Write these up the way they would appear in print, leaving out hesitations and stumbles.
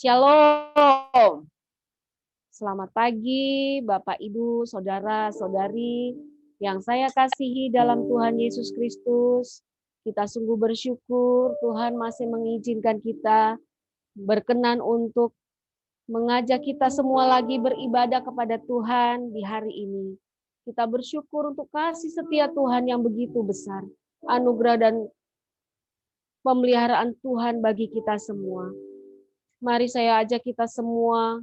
Shalom. Selamat pagi, Bapak, Ibu, saudara-saudari yang saya kasihi dalam Tuhan Yesus Kristus. Kita sungguh bersyukur Tuhan masih mengizinkan kita berkenan untuk mengajak kita semua lagi beribadah kepada Tuhan di hari ini. Kita bersyukur untuk kasih setia Tuhan yang begitu besar, anugerah dan pemeliharaan Tuhan bagi kita semua. Mari saya ajak kita semua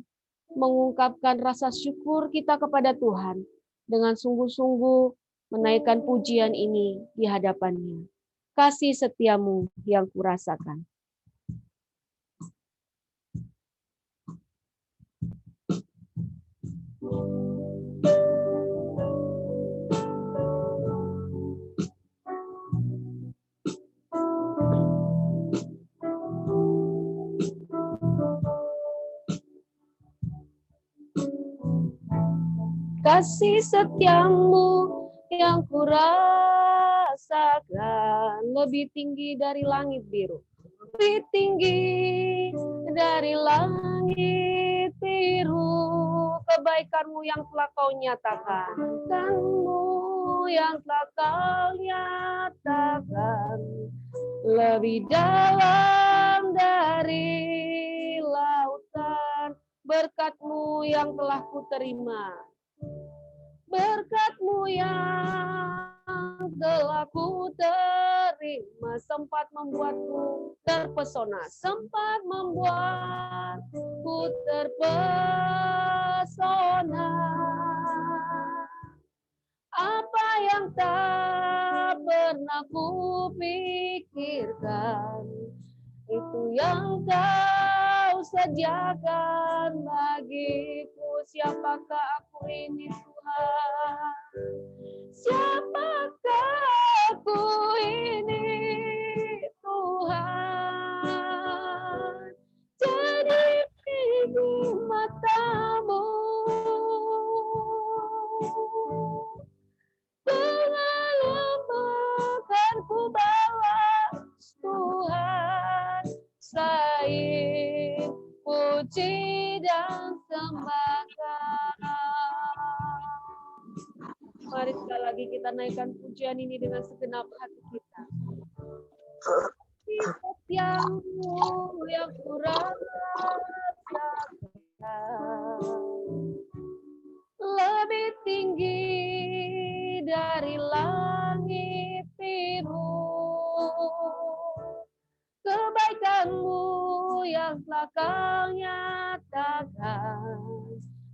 mengungkapkan rasa syukur kita kepada Tuhan dengan sungguh-sungguh menaikkan pujian ini di hadapannya. Kasih setiamu yang kurasakan. Kasih setiamu yang kurasakan lebih tinggi dari langit biru, lebih tinggi dari langit biru. Kebaikanmu yang telah kau nyatakan, kebaikanmu yang telah kau nyatakan, lebih dalam dari lautan. Berkat-Mu yang telah kuterima, berkat-Mu yang telah ku terima sempat membuatku terpesona, sempat membuatku terpesona. Apa yang tak pernah ku pikirkan, itu yang Kau sediakan bagiku. Siapakah aku ini Tuhan? Siapakah aku ini Tuhan? Jadi pipi mata-Mu, dengan lemah kan ku balas Tuhan, selain puji dan sembah. Mari sekali lagi kita naikkan pujian ini dengan segenap hati kita. Setiamu yang kurasakan lebih tinggi dari langit biru. Kebaikan-Mu yang telah Kau nyatakan,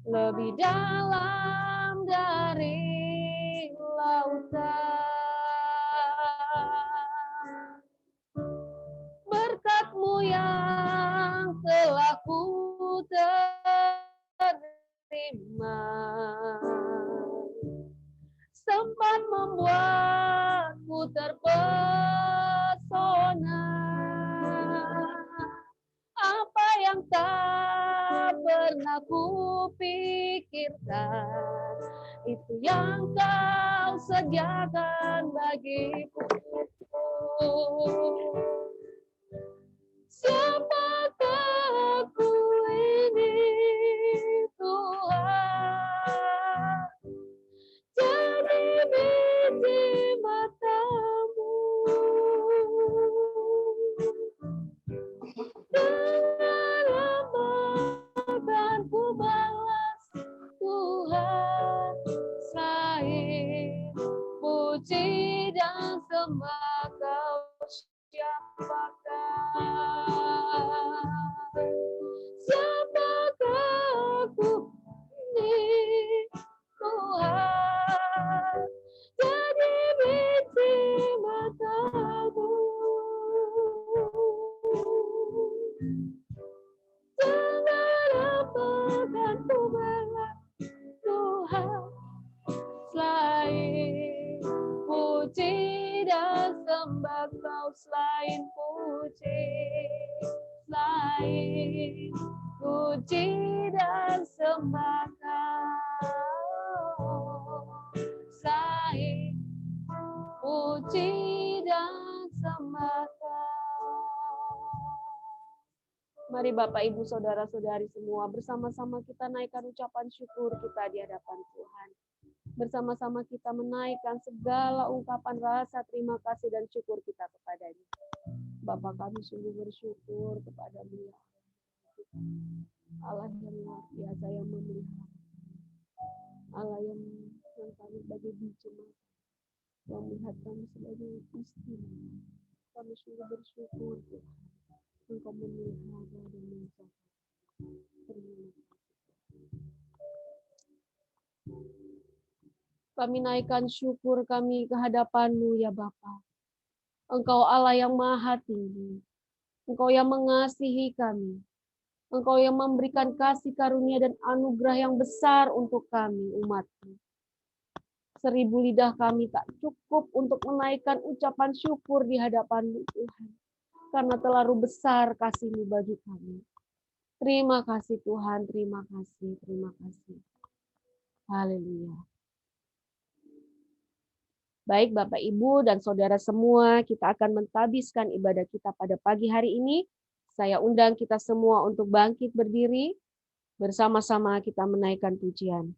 lebih dalam dari lautan. Berkat-Mu yang telah ku terima sempat membuatku terpesona. Apa yang tak pernah ku pikirkan, itu yang Kau sediakan bagiku. Siapakah aku ini Tuhan? Jadi biji mata-Mu, dengan lemah kan ku balas Tuhan, selain puji dan sembah Kau siapakah? Siapakah aku ini Tuhan? Jadi biji mata-Mu, dengan apa kan ku balas Tuhan, selain puji dan sembah Kau, selain puji, selain puji dan sembah Kau, selain puji dan sembah Kau. Mari Bapak, Ibu, Saudara-saudari semua bersama-sama kita naikkan ucapan syukur kita di hadapan Tuhan. Bersama-sama kita menaikkan segala ungkapan rasa terima kasih dan syukur kita kepada-Nya. Bapak, kami sungguh bersyukur kepada-Mu ya Allah yang luar biasa, yang memelihara, Allah yang kami sebagai biji mata, yang melihat kami sebagai istimewa. Kami sungguh bersyukur Tuhan, Engkau memelihara dan menjaga. Terima kasih. Kami naikkan syukur kami ke hadapan-Mu ya Bapa. Engkau Allah yang maha tinggi. Engkau yang mengasihi kami. Engkau yang memberikan kasih karunia dan anugerah yang besar untuk kami umat-Mu. 1000 lidah kami tak cukup untuk menaikkan ucapan syukur di hadapan-Mu Tuhan. Karena terlalu besar kasih-Mu bagi kami. Terima kasih Tuhan, terima kasih, terima kasih. Haleluya. Baik Bapak, Ibu, dan Saudara semua, kita akan mentabiskan ibadah kita pada pagi hari ini. Saya undang kita semua untuk bangkit berdiri, bersama-sama kita menaikkan pujian.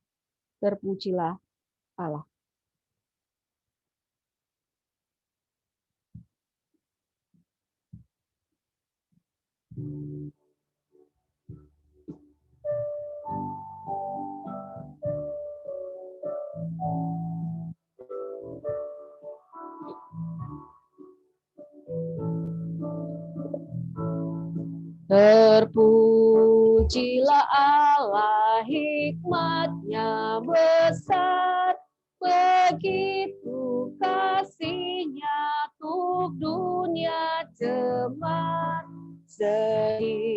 Terpujilah Allah. Terpujilah Allah, hikmat-Nya besar, begitu kasih-Nya untuk dunia jemaat, sehingga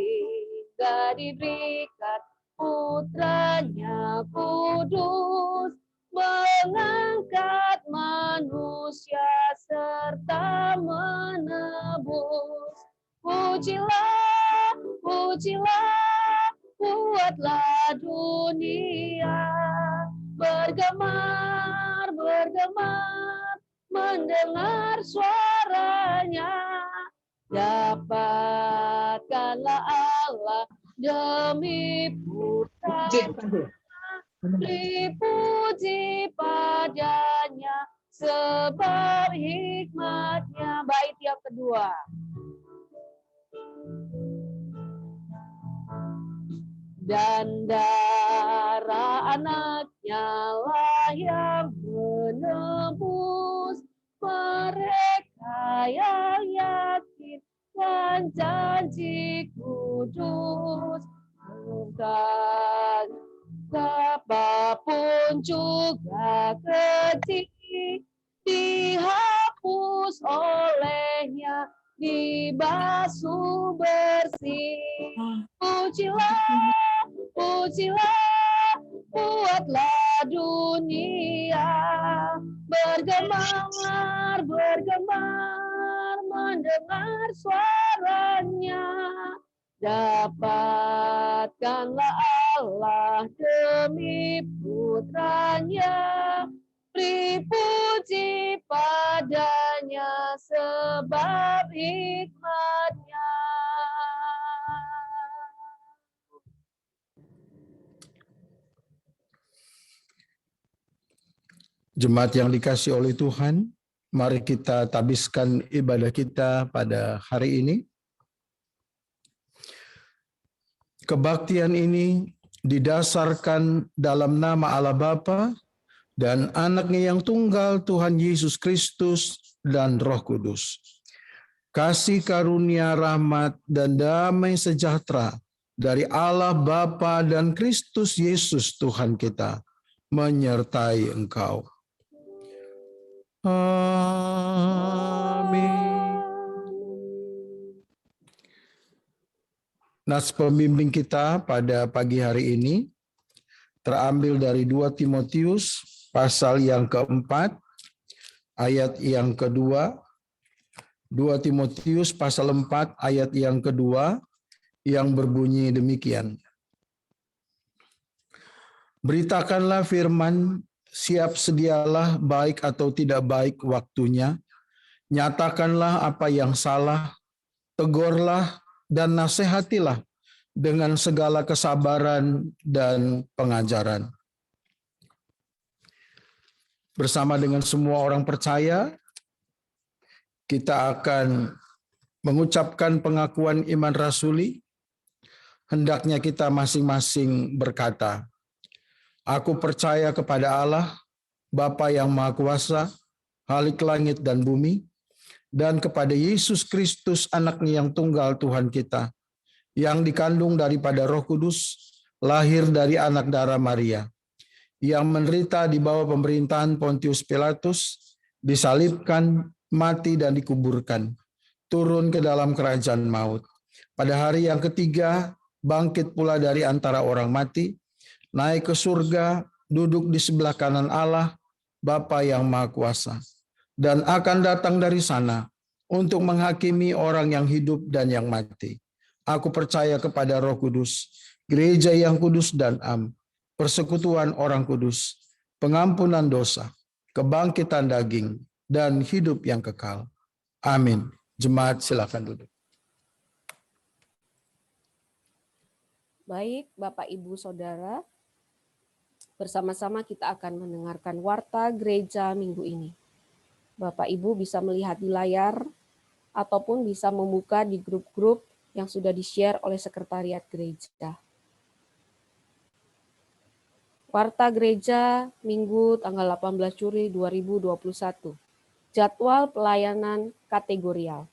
diberikan Putra-Nya kudus, mengangkat manusia serta menebus. Pujilah, pujilah, buatlah dunia bergemar, bergemar, mendengar suaranya. Dapatkanlah Allah demi Putra, beri puji padanya sebab hikmat-Nya. Bait yang kedua. Dan darah anak-Nya lah yang menebus mereka yang yakin dan janji kudus. Bukan apapun juga kecil dihapus olehnya, dibasuh bersih. Pujilah, pujilah, buatlah dunia bergemar, bergemar, mendengar suaranya. Dapatkanlah Allah demi Putra-Nya, beri puji padanya sebab hikmat-Nya. Jemaat yang dikasihi oleh Tuhan, mari kita tabiskan ibadah kita pada hari ini. Kebaktian ini didasarkan dalam nama Allah Bapa dan Anak-Nya yang tunggal, Tuhan Yesus Kristus dan Roh Kudus. Kasih karunia, rahmat, dan damai sejahtera dari Allah Bapa dan Kristus Yesus Tuhan kita menyertai engkau. Amin. Nas pembimbing kita pada pagi hari ini terambil dari 2 Timotius pasal yang keempat, ayat yang kedua. 2 Timotius pasal 4 ayat yang kedua yang berbunyi demikian. Beritakanlah firman, siap sedialah baik atau tidak baik waktunya. Nyatakanlah apa yang salah, tegurlah dan nasihatilah dengan segala kesabaran dan pengajaran. Bersama dengan semua orang percaya, kita akan mengucapkan pengakuan iman rasuli. Hendaknya kita masing-masing berkata, "Aku percaya kepada Allah, Bapa yang Maha Kuasa, Khalik langit dan bumi, dan kepada Yesus Kristus, Anaknya yang tunggal Tuhan kita, yang dikandung daripada Roh Kudus, lahir dari anak darah Maria, yang menderita di bawah pemerintahan Pontius Pilatus, disalibkan, mati dan dikuburkan, turun ke dalam kerajaan maut. Pada hari yang ketiga, bangkit pula dari antara orang mati, naik ke surga, duduk di sebelah kanan Allah, Bapa yang Maha Kuasa, dan akan datang dari sana untuk menghakimi orang yang hidup dan yang mati. Aku percaya kepada Roh Kudus, gereja yang kudus dan am, persekutuan orang kudus, pengampunan dosa, kebangkitan daging, dan hidup yang kekal. Amin. Jemaat silakan duduk. Baik, Bapak, Ibu, Saudara, bersama-sama kita akan mendengarkan warta gereja minggu ini. Bapak, Ibu bisa melihat di layar ataupun bisa membuka di grup-grup yang sudah di-share oleh Sekretariat Gereja. Warta Gereja Minggu tanggal 18 Juli 2021. Jadwal pelayanan kategorial.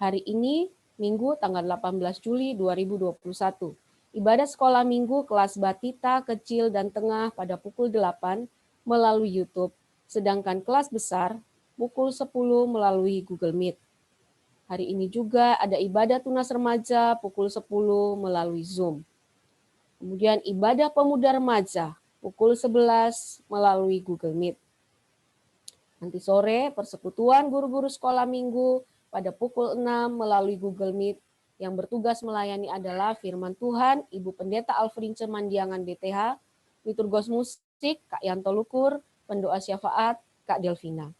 Hari ini Minggu tanggal 18 Juli 2021. Ibadah sekolah minggu kelas batita, kecil, dan tengah pada pukul 8 melalui YouTube, sedangkan kelas besar pukul 10 melalui Google Meet. Hari ini juga ada ibadah tunas remaja pukul 10 melalui Zoom. Kemudian ibadah pemuda remaja pukul 11 melalui Google Meet. Nanti sore persekutuan guru-guru sekolah minggu pada pukul 6 melalui Google Meet. Yang bertugas melayani adalah Firman Tuhan, Ibu Pendeta Alfrince Mandiangan BTH, Liturgos Musik, Kak Yanto Lukur, Pendoa Syafaat, Kak Delvina.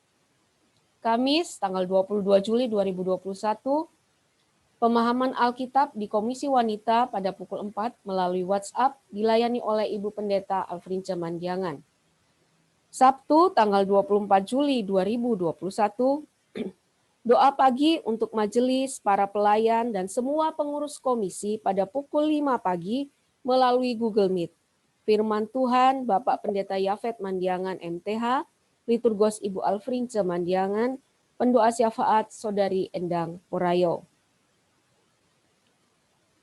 Kamis tanggal 22 Juli 2021, pemahaman Alkitab di Komisi Wanita pada pukul 4 melalui WhatsApp dilayani oleh Ibu Pendeta Alfrince Mandiangan. Sabtu tanggal 24 Juli 2021, doa pagi untuk majelis, para pelayan, dan semua pengurus komisi pada pukul 5 pagi melalui Google Meet. Firman Tuhan Bapak Pendeta Yafet Mandiangan MTH, Liturgos Ibu Alfrince Mandiangan, Pendoa Syafaat Saudari Endang Porayo.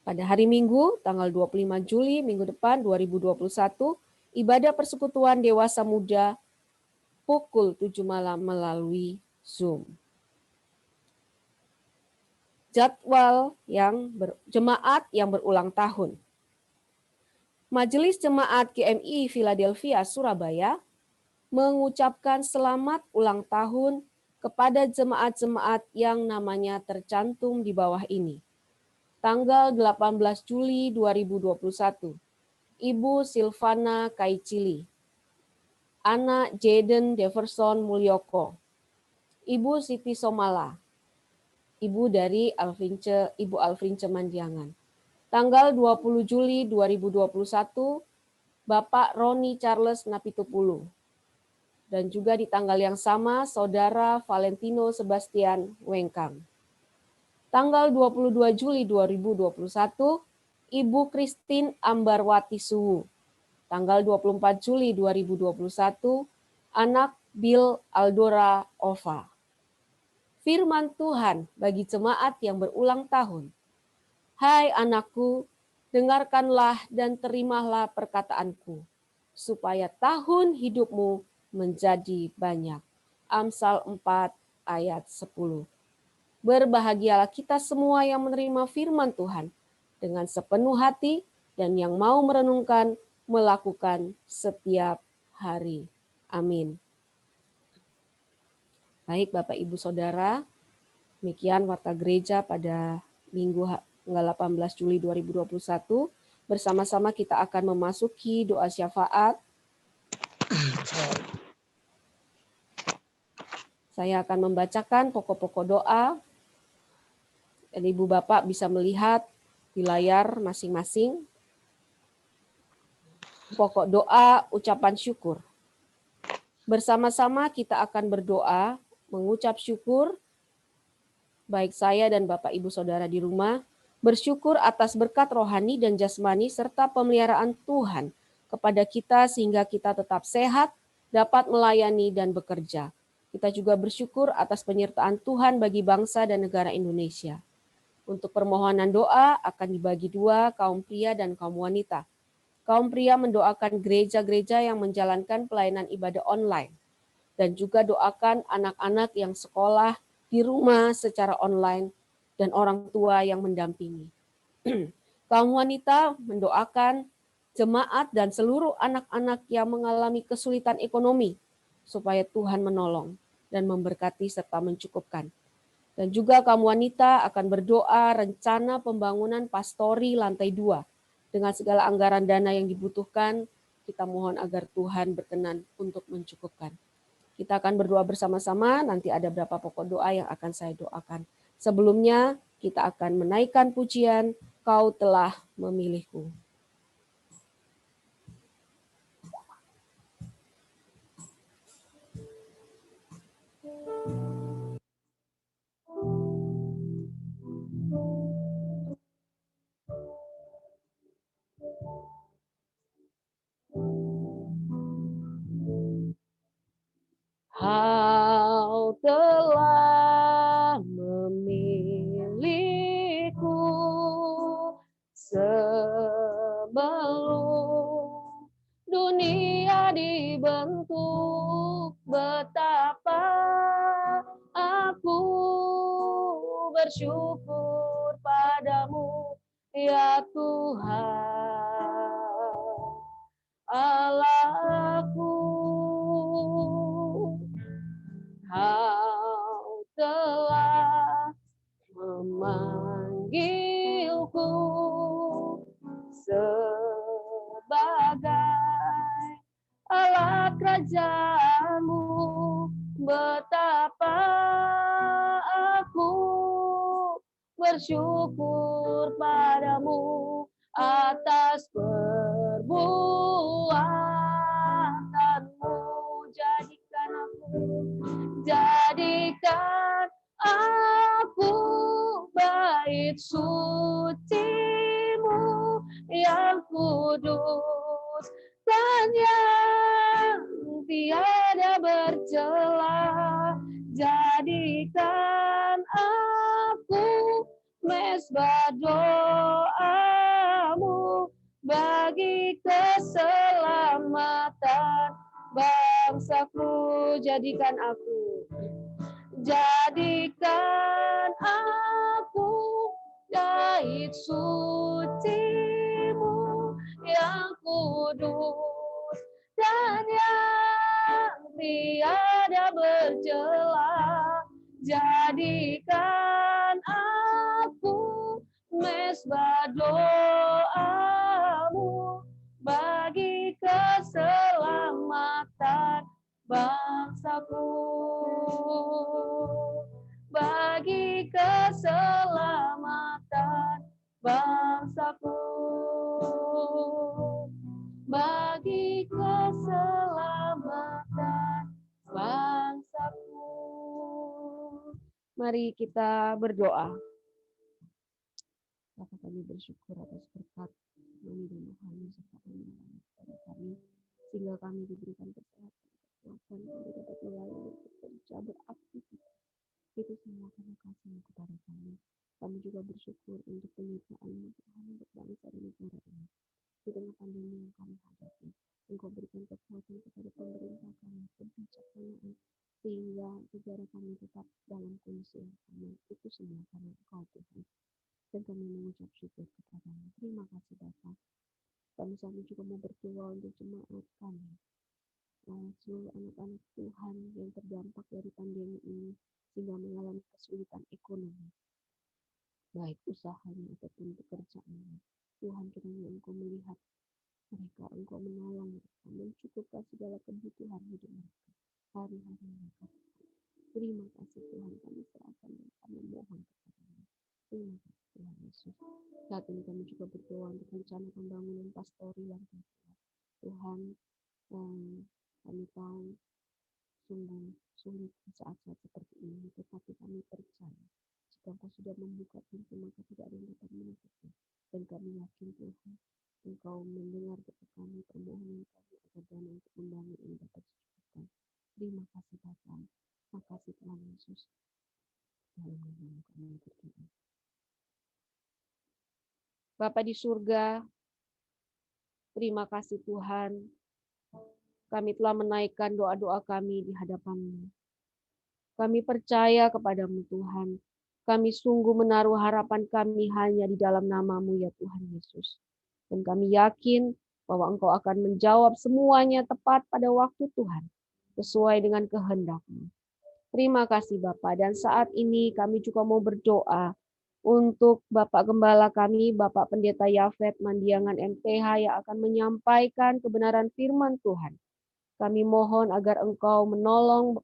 Pada hari Minggu, tanggal 25 Juli, minggu depan 2021, ibadah persekutuan dewasa muda pukul 7 malam melalui Zoom. Jadwal jemaat yang berulang tahun. Majelis Jemaat GMI Philadelphia Surabaya mengucapkan selamat ulang tahun kepada jemaat-jemaat yang namanya tercantum di bawah ini. Tanggal 18 Juli 2021, Ibu Silvana Kaicili, anak Jaden Deverson Mulyoko, Ibu Siti Somala, Ibu dari Ibu Alfrince Mandiangan. Tanggal 20 Juli 2021, Bapak Roni Charles Napitupulu. Dan juga di tanggal yang sama, Saudara Valentino Sebastian Wengkang. Tanggal 22 Juli 2021, Ibu Christine Ambarwati Suwu. Tanggal 24 Juli 2021, anak Bill Aldora Ova. Firman Tuhan bagi jemaat yang berulang tahun. Hai anakku, dengarkanlah dan terimalah perkataanku, supaya tahun hidupmu menjadi banyak. Amsal 4 ayat 10. Berbahagialah kita semua yang menerima firman Tuhan dengan sepenuh hati dan yang mau merenungkan, melakukan setiap hari. Amin. Baik Bapak Ibu Saudara, demikian warta gereja pada Minggu tanggal 18 Juli 2021. Bersama-sama kita akan memasuki doa syafaat. Saya akan membacakan pokok-pokok doa. Dan Ibu Bapak bisa melihat di layar masing-masing. Pokok doa ucapan syukur. Bersama-sama kita akan berdoa, mengucap syukur, baik saya dan Bapak Ibu Saudara di rumah, bersyukur atas berkat rohani dan jasmani serta pemeliharaan Tuhan kepada kita sehingga kita tetap sehat, dapat melayani dan bekerja. Kita juga bersyukur atas penyertaan Tuhan bagi bangsa dan negara Indonesia. Untuk permohonan doa akan dibagi dua, kaum pria dan kaum wanita. Kaum pria mendoakan gereja-gereja yang menjalankan pelayanan ibadah online. Dan juga doakan anak-anak yang sekolah di rumah secara online dan orang tua yang mendampingi. Kaum wanita mendoakan jemaat dan seluruh anak-anak yang mengalami kesulitan ekonomi supaya Tuhan menolong dan memberkati serta mencukupkan. Dan juga kaum wanita akan berdoa rencana pembangunan pastori lantai 2. Dengan segala anggaran dana yang dibutuhkan, kita mohon agar Tuhan berkenan untuk mencukupkan. Kita akan berdoa bersama-sama, nanti ada berapa pokok doa yang akan saya doakan. Sebelumnya, kita akan menaikkan pujian, Kau telah memilihku. Kau telah memilihku sebelum dunia dibentuk, betapa aku bersyukur padamu, ya Tuhan, Allahku. Kau telah memanggilku sebagai alat kerajaanmu, betapa aku bersyukur padamu atas perbuatanmu. Jadikan aku bait suci-Mu yang kudus dan yang tiada bercela. Jadikan aku mezbah doamu bagi keselamatan bangsaku. Jadikan aku bait suci-Mu yang kudus dan yang tiada bercela. Jadikan aku mezbah doamu bagi keselamatan bangsaku, bagi keselamatan bangsaku, bagi keselamatan bangsaku. Mari kita berdoa. Bapa, kami bersyukur atas berkat kami dan rohani serta pemeliharaan kepada kami, sehingga kami diberikan kesehatan, kekuatan, kami dapat melayani, bekerja, beraktivitas. Itu semua karena kasih kepada kami. Kami juga bersyukur untuk penyertaan Tuhan untuk bangsa dan negara ini. Di tengah pandemi yang kami hadapi, Engkau berikan kekuatan kepada pemerintah kami, kebijaksanaan, sehingga negara kami tetap dalam kondisi yang aman. Itu semua karena Engkau Tuhan. Dan kami mengucap syukur kepada-Mu. Terima kasih Bapa. Kami juga mau berdoa untuk jemaat kami, seluruh anak-anak Tuhan yang terdampak dari pandemi ini sehingga mengalami kesulitan ekonomi, baik usahanya ataupun pekerjaannya. Tuhan, kiranya Engkau melihat mereka, Engkau menolong mereka, mencukupkan segala kebutuhan hidup mereka hari-hari mereka. Terima kasih Tuhan, kami serahkan dan kami mohon kepada-Mu. Terima kasih Tuhan, Yesus. Saat ini kami juga berdoa untuk rencana pembangunan pastori yang Tuhan, kami tahu sungguh sulit di saat-saat seperti ini, tetapi kami percaya jika Engkau sudah membuka pintu, maka tidak ada yang dapat menutupnya. Dan kami yakin Tuhan, Engkau mendengar doa kami, permohonan kami agar dana untuk membangun ini dapat dicukupkan. Terima kasih Bapa, terima kasih Tuhan Yesus. Dalam nama kami berdoa. Bapa di surga, terima kasih Tuhan. Kami telah menaikkan doa-doa kami di hadapan-Mu. Kami percaya kepadamu Tuhan. Kami sungguh menaruh harapan kami hanya di dalam nama-Mu ya Tuhan Yesus. Dan kami yakin bahwa Engkau akan menjawab semuanya tepat pada waktu Tuhan, sesuai dengan kehendak-Mu. Terima kasih Bapak. Dan saat ini kami juga mau berdoa untuk Bapak Gembala kami, Bapak Pendeta Yafet Mandiangan MTH yang akan menyampaikan kebenaran firman Tuhan. Kami mohon agar Engkau menolong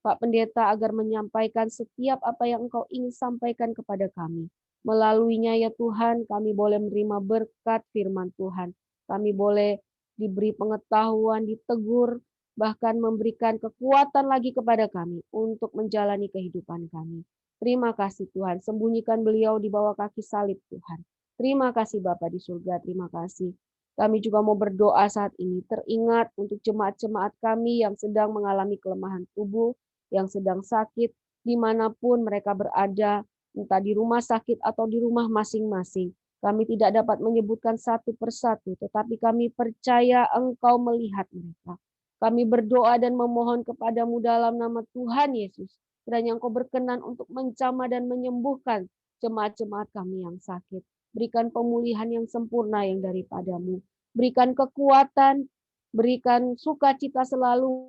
Pak Pendeta agar menyampaikan setiap apa yang Engkau ingin sampaikan kepada kami. Melaluinya ya Tuhan, kami boleh menerima berkat firman Tuhan. Kami boleh diberi pengetahuan, ditegur, bahkan memberikan kekuatan lagi kepada kami untuk menjalani kehidupan kami. Terima kasih Tuhan, sembunyikan beliau di bawah kaki salib Tuhan. Terima kasih Bapa di surga, terima kasih. Kami juga mau berdoa saat ini, teringat untuk jemaat-jemaat kami yang sedang mengalami kelemahan tubuh, yang sedang sakit, dimanapun mereka berada, entah di rumah sakit atau di rumah masing-masing. Kami tidak dapat menyebutkan satu persatu, tetapi kami percaya Engkau melihat mereka. Kami berdoa dan memohon kepadamu dalam nama Tuhan Yesus, kiranya Engkau berkenan untuk menjamah dan menyembuhkan jemaat-jemaat kami yang sakit. Berikan pemulihan yang sempurna yang daripadamu. Berikan kekuatan, berikan sukacita selalu.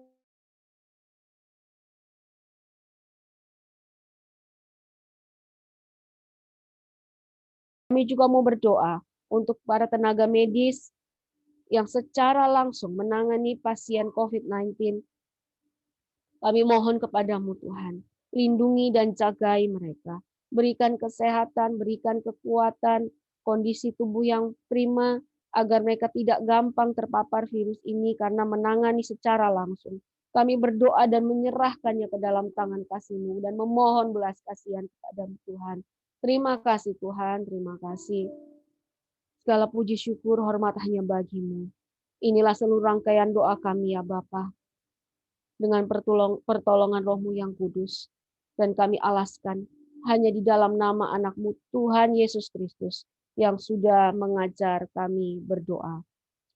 Kami juga mau berdoa untuk para tenaga medis yang secara langsung menangani pasien COVID-19. Kami mohon kepadamu Tuhan, lindungi dan jagai mereka. Berikan kesehatan, berikan kekuatan, kondisi tubuh yang prima, agar mereka tidak gampang terpapar virus ini karena menangani secara langsung. Kami berdoa dan menyerahkannya ke dalam tangan kasih-Mu dan memohon belas kasihan kepada Tuhan. Terima kasih Tuhan, terima kasih. Segala puji syukur hormat hanya bagi-Mu. Inilah seluruh rangkaian doa kami ya Bapa. Dengan pertolongan Roh-Mu yang kudus. Dan kami alaskan hanya di dalam nama anak-Mu Tuhan Yesus Kristus yang sudah mengajar kami berdoa.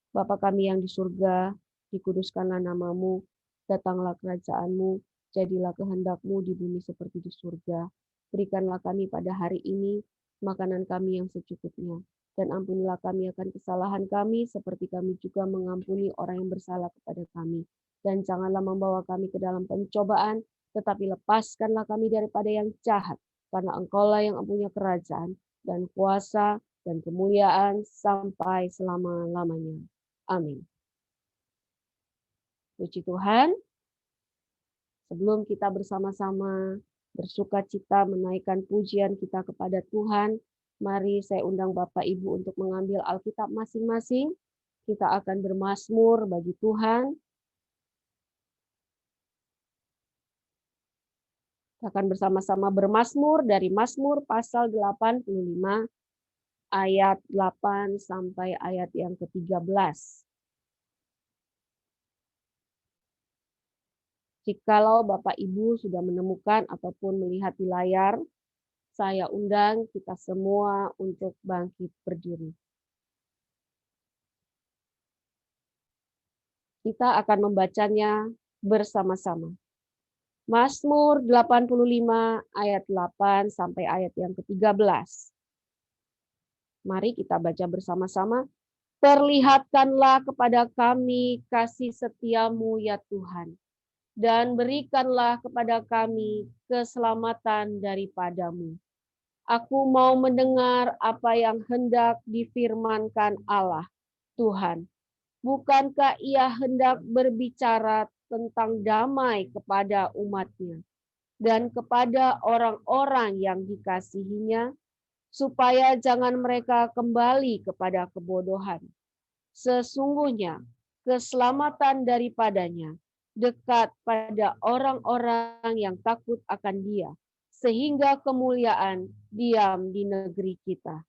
Bapa kami yang di surga, dikuduskanlah nama-Mu, datanglah kerajaan-Mu, jadilah kehendak-Mu di bumi seperti di surga. Berikanlah kami pada hari ini makanan kami yang secukupnya. Dan ampunilah kami akan kesalahan kami, seperti kami juga mengampuni orang yang bersalah kepada kami. Dan janganlah membawa kami ke dalam pencobaan, tetapi lepaskanlah kami daripada yang jahat, karena Engkaulah yang mempunyai kerajaan, dan kuasa, dan kemuliaan sampai selama-lamanya. Amin. Puji Tuhan, sebelum kita bersama-sama bersuka cita menaikkan pujian kita kepada Tuhan, mari saya undang Bapak Ibu untuk mengambil Alkitab masing-masing. Kita akan bermazmur bagi Tuhan. Kita akan bersama-sama bermazmur dari Mazmur pasal 85 ayat 8 sampai ayat yang ke-13. Jikalau Bapak Ibu sudah menemukan ataupun melihat di layar, saya undang kita semua untuk bangkit berdiri. Kita akan membacanya bersama-sama. Mazmur 85 ayat 8 sampai ayat yang ke-13. Mari kita baca bersama-sama. Perlihatkanlah kepada kami kasih setia-Mu ya Tuhan, dan berikanlah kepada kami keselamatan daripada-Mu. Aku mau mendengar apa yang hendak difirmankan Allah, Tuhan. Bukankah Ia hendak berbicara tentang damai kepada umat-Nya dan kepada orang-orang yang dikasihinya? supaya jangan mereka kembali kepada kebodohan. Sesungguhnya keselamatan daripadanya dekat pada orang-orang yang takut akan Dia, sehingga kemuliaan diam di negeri kita.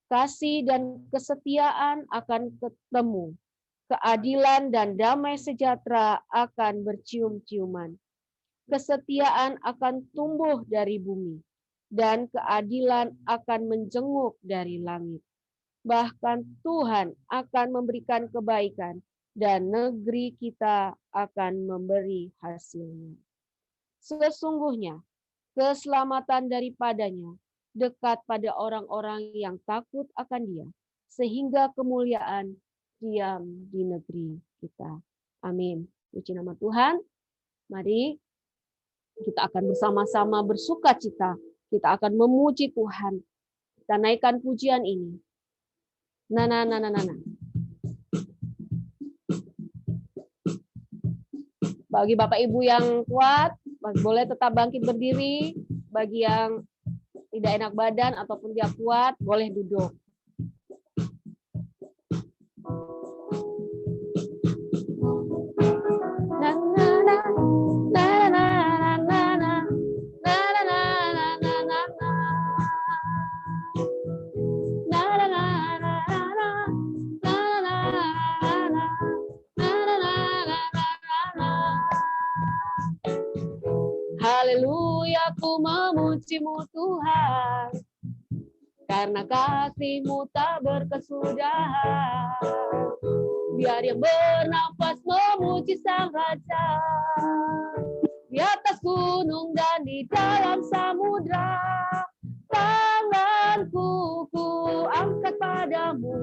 Kasih dan kesetiaan akan ketemu, keadilan dan damai sejahtera akan bercium-ciuman. Kesetiaan akan tumbuh dari bumi, dan keadilan akan menjenguk dari langit. Bahkan Tuhan akan memberikan kebaikan, dan negeri kita akan memberi hasilnya. Sesungguhnya keselamatan daripadanya dekat pada orang-orang yang takut akan Dia, sehingga kemuliaan diam di negeri kita. Amin. Puji nama Tuhan. Mari kita akan bersama-sama bersukacita. Kita akan memuji Tuhan. Kita naikkan pujian ini. Bagi Bapak Ibu yang kuat, boleh tetap bangkit berdiri. Bagi yang tidak enak badan ataupun dia kuat, boleh duduk. Haleluya, ku memuji-Mu Tuhan, karena kasih-Mu tak berkesudahan. Biar yang bernafas memuji Sang Raja, di atas gunung dan di dalam samudra. Tanganku ku angkat padamu,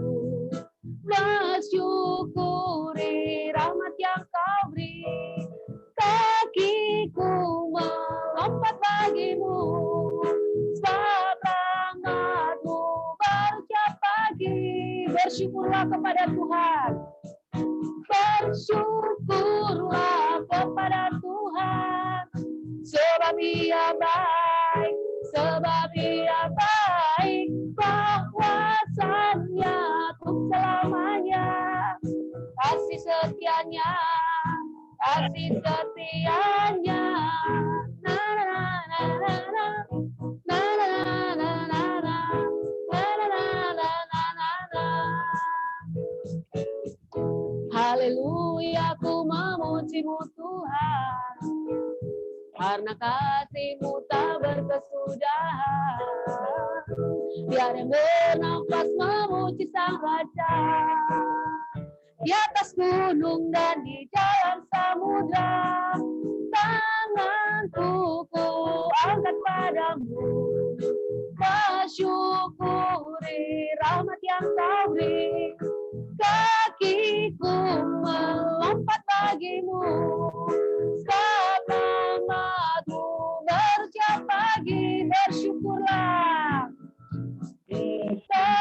bersyukuri rahmat yang Kau beri. Kakiku melompat bagimu, sebab rahmat-Mu baru tiap pagi. Bersyukurlah kepada Tuhan. Bersyukurlah kepada Tuhan, sebab Ia baik, sebab Ia baik, kuasa-Nya untuk selamanya. Kasih setianya, kasih setianya. Haleluya, ku memuji-Mu Tuhan, karena kasih-Mu tak berkesudahan. Biar yang bernafas memuji Sang Raja, di atas gunung dan di dalam samudra. Tanganku ku angkat padamu, bersyukuri rahmat yang Kau beri. Kakiku melompat bagimu, sebab rahmat-Mu baru tiap pagi. Bersyukurlah,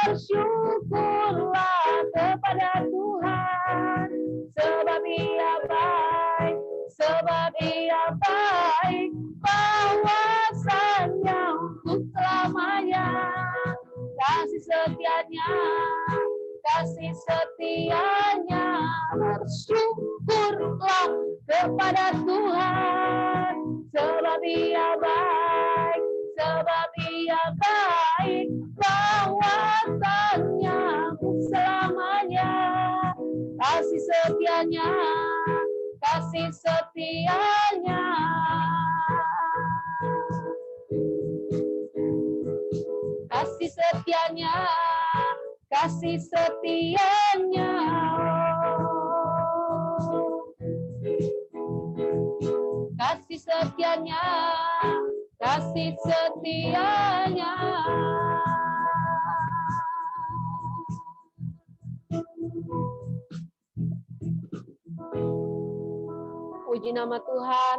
bersyukurlah kepada Tuhan, sebab Ia baik, sebab Ia baik, kuasa-Nya untuk selamanya. Kasih setianya, kasih setianya. Bersyukurlah kepada Tuhan, sebab Ia baik, sebab Ia baik, kuasa-Nya untuk selamanya. Kasih setianya, kasih setianya. Kasih setianya, kasih setianya. Kasih setianya, kasih setianya. Puji nama Tuhan.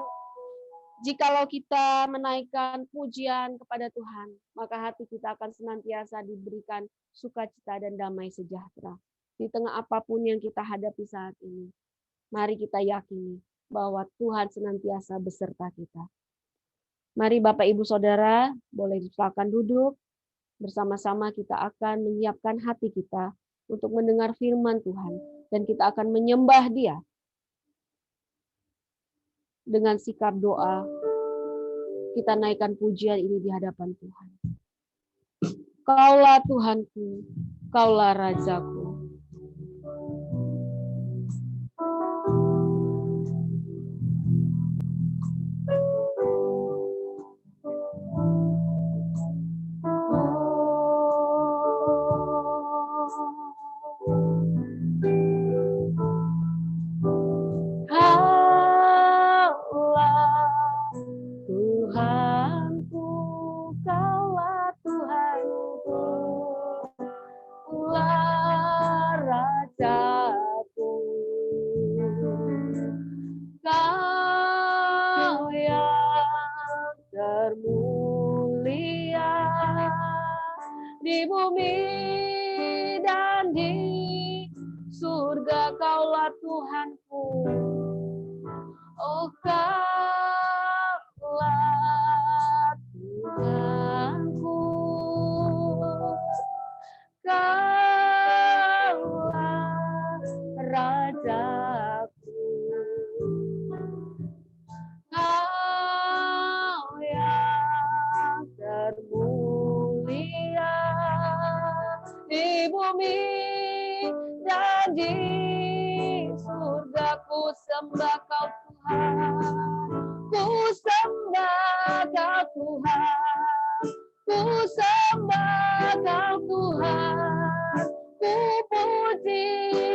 Jikalau kita menaikkan pujian kepada Tuhan, maka hati kita akan senantiasa diberikan sukacita dan damai sejahtera. Di tengah apapun yang kita hadapi saat ini, mari kita yakini bahwa Tuhan senantiasa beserta kita. Mari Bapak Ibu Saudara, boleh silakan duduk. Bersama-sama kita akan menyiapkan hati kita untuk mendengar firman Tuhan. Dan kita akan menyembah Dia dengan sikap doa. Kita naikkan pujian ini di hadapan Tuhan. Kaulah Tuhanku, Kaulah Rajaku. Di bumi dan di surga Kaulah Tuhanku. Oh, Kaulah Tuhanku. Kaulah Rajaku. Kau yang termulia di bumi dan di surga. Ku sembah Kau Tuhan, ku sembah Kau Tuhan, ku sembah Kau Tuhan, ku puji,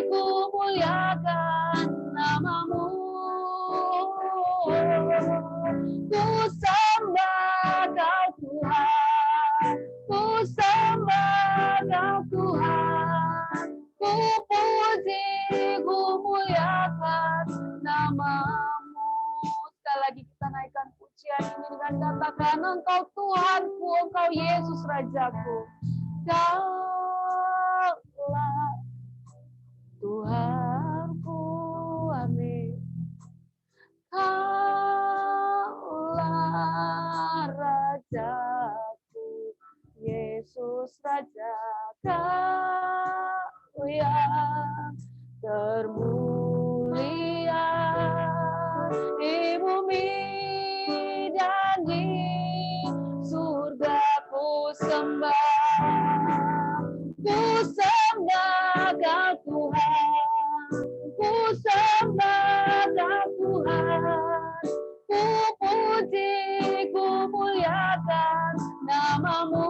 ku muliakan nama-Mu. Ku sembah Kau Tuhan, ku sembah Kau Tuhan, ku puji, ku muliakan nama-Mu. Sekali lagi kita naikkan pujian ini dengan katakan, Engkau Tuhanku, Engkau Yesus Rajaku. Kaulah Tuhanku, amin. Kaulah Rajaku, Yesus Raja. Kau yang termulia di bumi dan di surga. Ku sembah Kau Tuhan, ku sembah Kau Tuhan, ku puji, ku muliakan nama-Mu.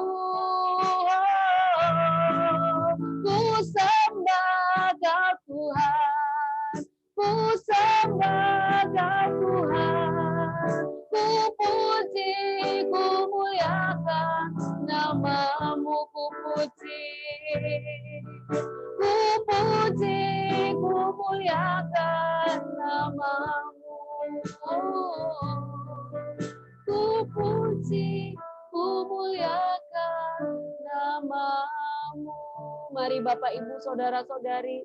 Ku sembah Kau Tuhan, ku sembah Kau Tuhan, ku puji, ku muliakan nama-Mu. Ku puji, ku muliakan nama-Mu. Ku puji, ku muliakan nama-Mu. Mari Bapak, Ibu, Saudara-saudari,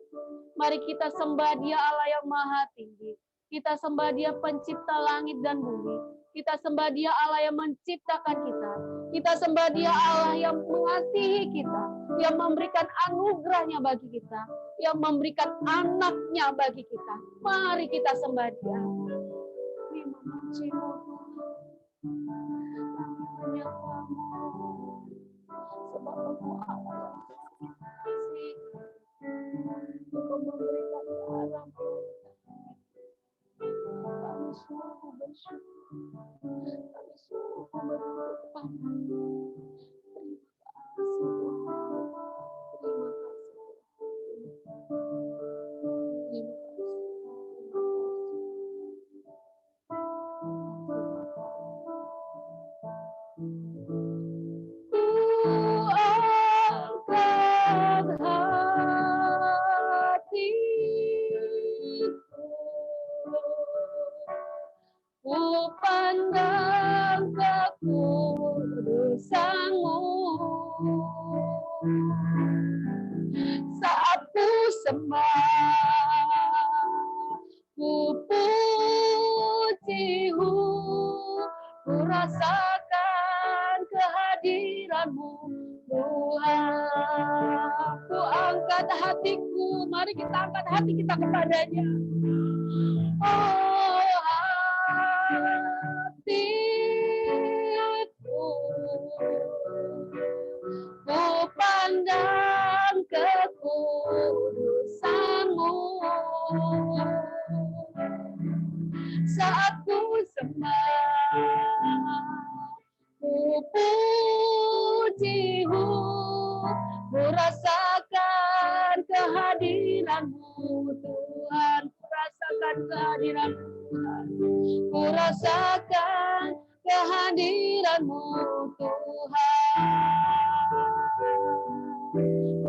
mari kita sembah Dia Allah yang Maha Tinggi. Kita sembah Dia pencipta langit dan bumi. Kita sembah Dia Allah yang menciptakan kita. Kita sembah Dia Allah yang mengasihi kita, yang memberikan anugerahnya bagi kita, yang memberikan anaknya bagi kita. Mari kita sembah Dia. Kami memuji-Mu, kami menyembah-Mu, sebab Engkau Allah yang mengasihi, Engkau memberikan darah. Kami sungguh bersyukur, kami sungguh berdoa kepadamu. Ku pandang kekudusan-Mu saat ku sembah, ku puji-Mu, ku rasakan kehadiran-Mu angkat hatiku, mari kita angkat hati kita kepadanya. Oh hatiku, ku pandang kekudusan-Mu. Saat ku sembah, ku puji-Mu, ku rasakan kehadiran-Mu Tuhan, ku rasakan kehadiran-Mu Tuhan, ku rasakan kehadiran-Mu Tuhan,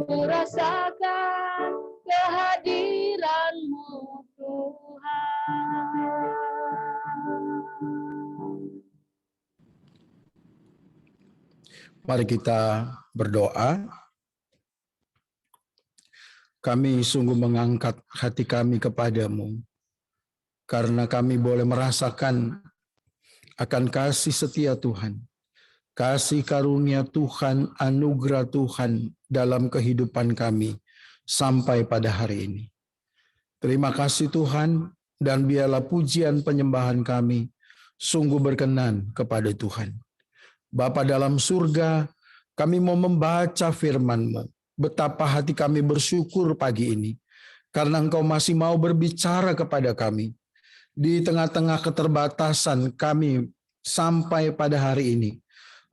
ku rasakan kehadiran-Mu Tuhan. Mari kita berdoa. Kami sungguh mengangkat hati kami kepadamu, karena kami boleh merasakan akan kasih setia Tuhan, kasih karunia Tuhan, anugerah Tuhan dalam kehidupan kami sampai pada hari ini. Terima kasih Tuhan, dan biarlah pujian penyembahan kami sungguh berkenan kepada Tuhan. Bapa dalam surga, kami mau membaca firman-Mu. Betapa hati kami bersyukur pagi ini, karena Engkau masih mau berbicara kepada kami. Di tengah-tengah keterbatasan kami sampai pada hari ini,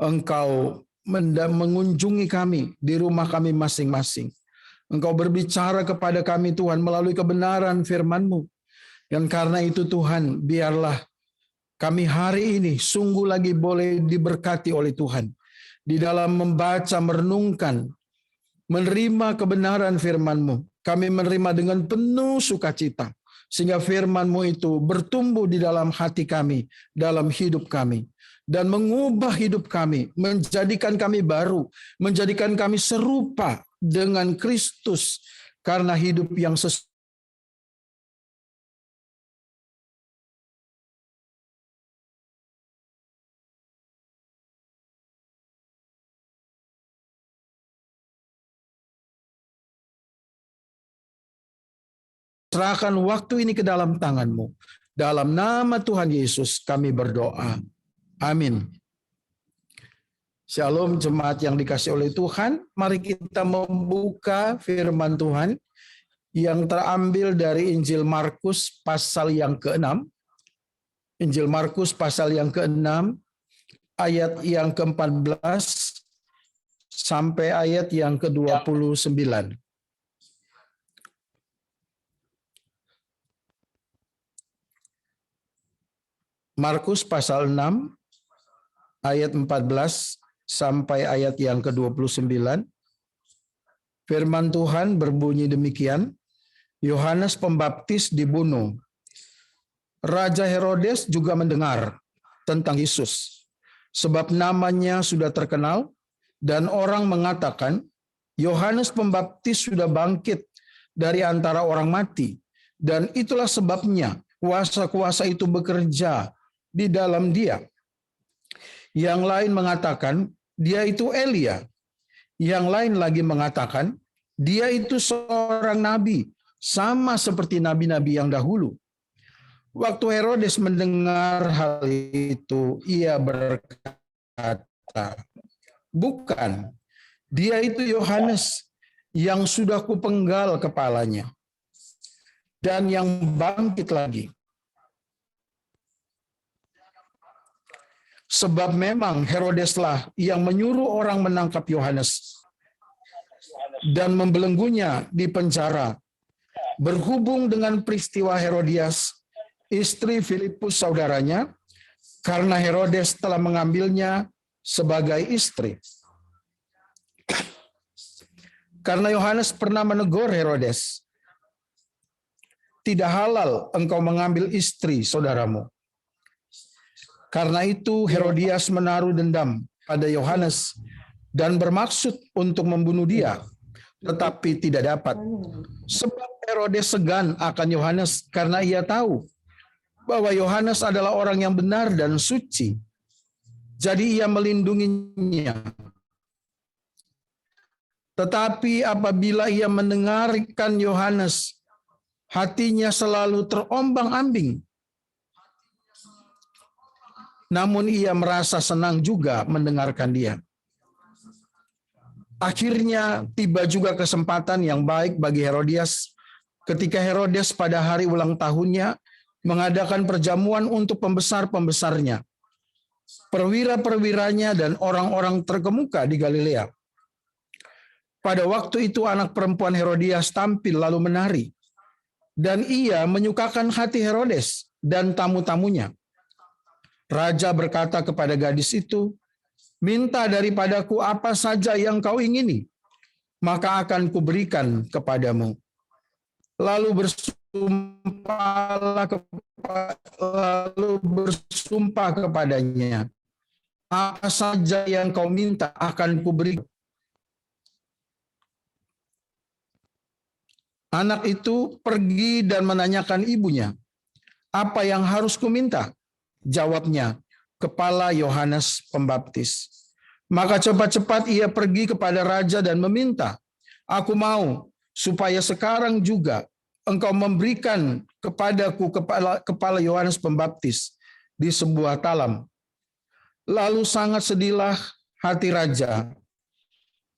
Engkau mengunjungi kami di rumah kami masing-masing. Engkau berbicara kepada kami Tuhan melalui kebenaran firman-Mu. Dan karena itu Tuhan, biarlah kami hari ini sungguh lagi boleh diberkati oleh Tuhan. Di dalam membaca, merenungkan, menerima kebenaran firman-Mu. Kami menerima dengan penuh sukacita. Sehingga firman-Mu itu bertumbuh di dalam hati kami, dalam hidup kami. Dan mengubah hidup kami, menjadikan kami baru, menjadikan kami serupa dengan Kristus. Karena hidup yang sesuai serahkan waktu ini ke dalam tangan-Mu. Dalam nama Tuhan Yesus kami berdoa. Amin. Shalom jemaat yang dikasih oleh Tuhan. Mari kita membuka firman Tuhan yang terambil dari Injil Markus pasal yang ke-6. Injil Markus pasal yang ke-6 ayat yang ke-14 sampai ayat yang ke-29. Markus pasal 6 ayat 14 sampai ayat yang ke-29. Firman Tuhan berbunyi demikian, Yohanes Pembaptis dibunuh. Raja Herodes juga mendengar tentang Yesus, sebab namanya sudah terkenal, dan orang mengatakan, Yohanes Pembaptis sudah bangkit dari antara orang mati, dan itulah sebabnya kuasa-kuasa itu bekerja di dalam dia. Yang lain mengatakan, dia itu Elia. Yang lain lagi mengatakan, dia itu seorang nabi, sama seperti nabi-nabi yang dahulu. Waktu Herodes mendengar hal itu, ia berkata, bukan, dia itu Yohanes yang sudah kupenggal kepalanya, dan yang bangkit lagi. Sebab memang Herodeslah yang menyuruh orang menangkap Yohanes dan membelenggunya di penjara, berhubung dengan peristiwa Herodias, istri Filipus saudaranya, karena Herodes telah mengambilnya sebagai istri. Karena Yohanes pernah menegur Herodes, tidak halal engkau mengambil istri saudaramu. Karena itu Herodias menaruh dendam pada Yohanes dan bermaksud untuk membunuh dia, tetapi tidak dapat. Sebab Herodes segan akan Yohanes karena ia tahu bahwa Yohanes adalah orang yang benar dan suci. Jadi ia melindunginya. Tetapi apabila ia mendengarkan Yohanes, hatinya selalu terombang-ambing. Namun ia merasa senang juga mendengarkan dia. Akhirnya tiba juga kesempatan yang baik bagi Herodias ketika Herodes pada hari ulang tahunnya mengadakan perjamuan untuk pembesar-pembesarnya, perwira-perwiranya, dan orang-orang terkemuka di Galilea. Pada waktu itu anak perempuan Herodias tampil lalu menari, dan ia menyukakan hati Herodes dan tamu-tamunya. Raja berkata kepada gadis itu, "Minta daripadaku apa saja yang kau ingini, maka akan kuberikan kepadamu." Lalu bersumpah kepadanya, "Apa saja yang kau minta akan kuberi." Anak itu pergi dan menanyakan ibunya, "Apa yang harus kuminta?" Jawabnya, "Kepala Yohanes Pembaptis." Maka cepat-cepat ia pergi kepada raja dan meminta, "Aku mau supaya sekarang juga engkau memberikan kepadaku kepala Yohanes Pembaptis di sebuah talam." Lalu sangat sedihlah hati raja.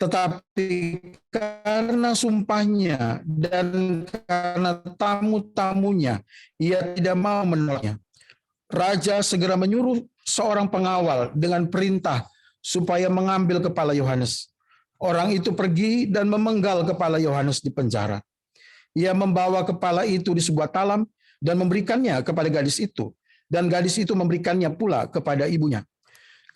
Tetapi karena sumpahnya dan karena tamu-tamunya, ia tidak mau menolaknya. Raja segera menyuruh seorang pengawal dengan perintah supaya mengambil kepala Yohanes. Orang itu pergi dan memenggal kepala Yohanes di penjara. Ia membawa kepala itu di sebuah talam dan memberikannya kepada gadis itu, dan gadis itu memberikannya pula kepada ibunya.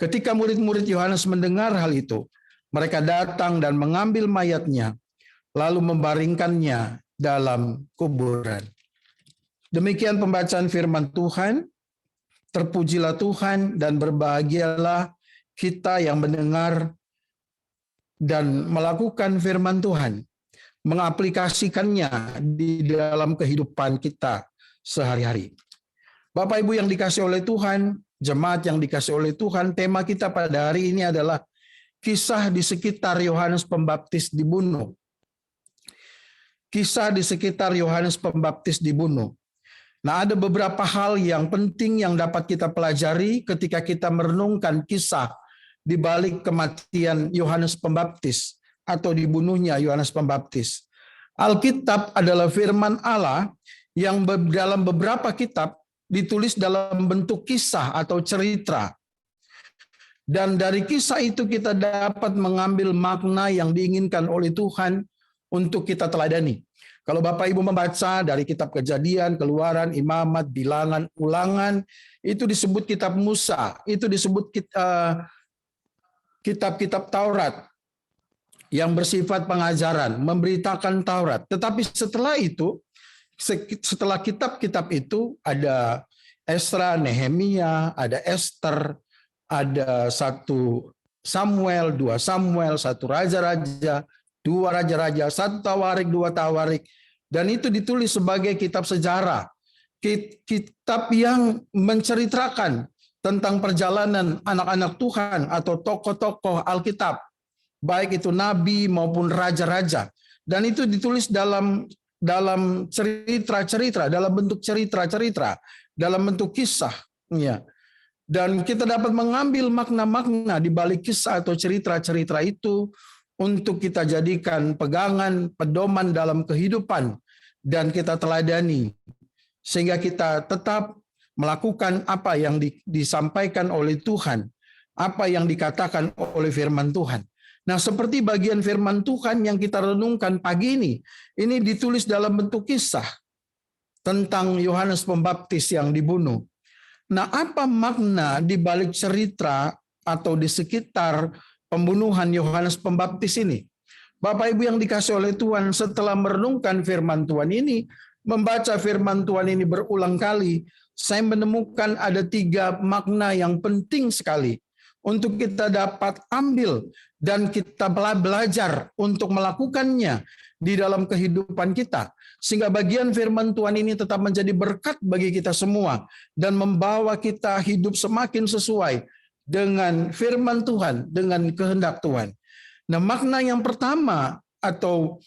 Ketika murid-murid Yohanes mendengar hal itu, mereka datang dan mengambil mayatnya, lalu membaringkannya dalam kuburan. Demikian pembacaan firman Tuhan. Terpujilah Tuhan dan berbahagialah kita yang mendengar dan melakukan firman Tuhan, mengaplikasikannya di dalam kehidupan kita sehari-hari. Bapak Ibu yang dikasihi oleh Tuhan, jemaat yang dikasihi oleh Tuhan, tema kita pada hari ini adalah kisah di sekitar Yohanes Pembaptis dibunuh. Kisah di sekitar Yohanes Pembaptis dibunuh. Nah, ada beberapa hal yang penting yang dapat kita pelajari ketika kita merenungkan kisah di balik kematian Yohanes Pembaptis atau dibunuhnya Yohanes Pembaptis. Alkitab adalah firman Allah yang dalam beberapa kitab ditulis dalam bentuk kisah atau cerita. Dan dari kisah itu kita dapat mengambil makna yang diinginkan oleh Tuhan untuk kita teladani. Kalau Bapak Ibu membaca dari kitab Kejadian, Keluaran, Imamat, Bilangan, Ulangan, itu disebut kitab Musa, itu disebut kitab-kitab Taurat yang bersifat pengajaran, memberitakan Taurat. Tetapi setelah itu, setelah kitab-kitab itu ada Esra, Nehemia, ada Ester, ada 1 Samuel, 2 Samuel, 1 Raja-Raja, 2 Raja-Raja, 1 Tawarik, 2 Tawarik, dan itu ditulis sebagai kitab sejarah, kitab yang menceritakan tentang perjalanan anak-anak Tuhan atau tokoh-tokoh Alkitab, baik itu nabi maupun raja-raja, dan itu ditulis dalam cerita-cerita, dalam bentuk cerita-cerita, dalam bentuk kisah, ya. Dan kita dapat mengambil makna-makna di balik kisah atau cerita-cerita itu untuk kita jadikan pegangan, pedoman dalam kehidupan, dan kita teladani, sehingga kita tetap melakukan apa yang disampaikan oleh Tuhan, apa yang dikatakan oleh firman Tuhan. Nah, seperti bagian firman Tuhan yang kita renungkan pagi ini ditulis dalam bentuk kisah tentang Yohanes Pembaptis yang dibunuh. Nah, apa makna di balik cerita atau di sekitar pembunuhan Yohanes Pembaptis ini? Bapak Ibu yang dikasihi oleh Tuhan, setelah merenungkan firman Tuhan ini, membaca firman Tuhan ini berulang kali, saya menemukan ada 3 makna yang penting sekali untuk kita dapat ambil dan kita belajar untuk melakukannya di dalam kehidupan kita. Sehingga bagian firman Tuhan ini tetap menjadi berkat bagi kita semua dan membawa kita hidup semakin sesuai dengan firman Tuhan, dengan kehendak Tuhan. Nah, makna yang pertama atau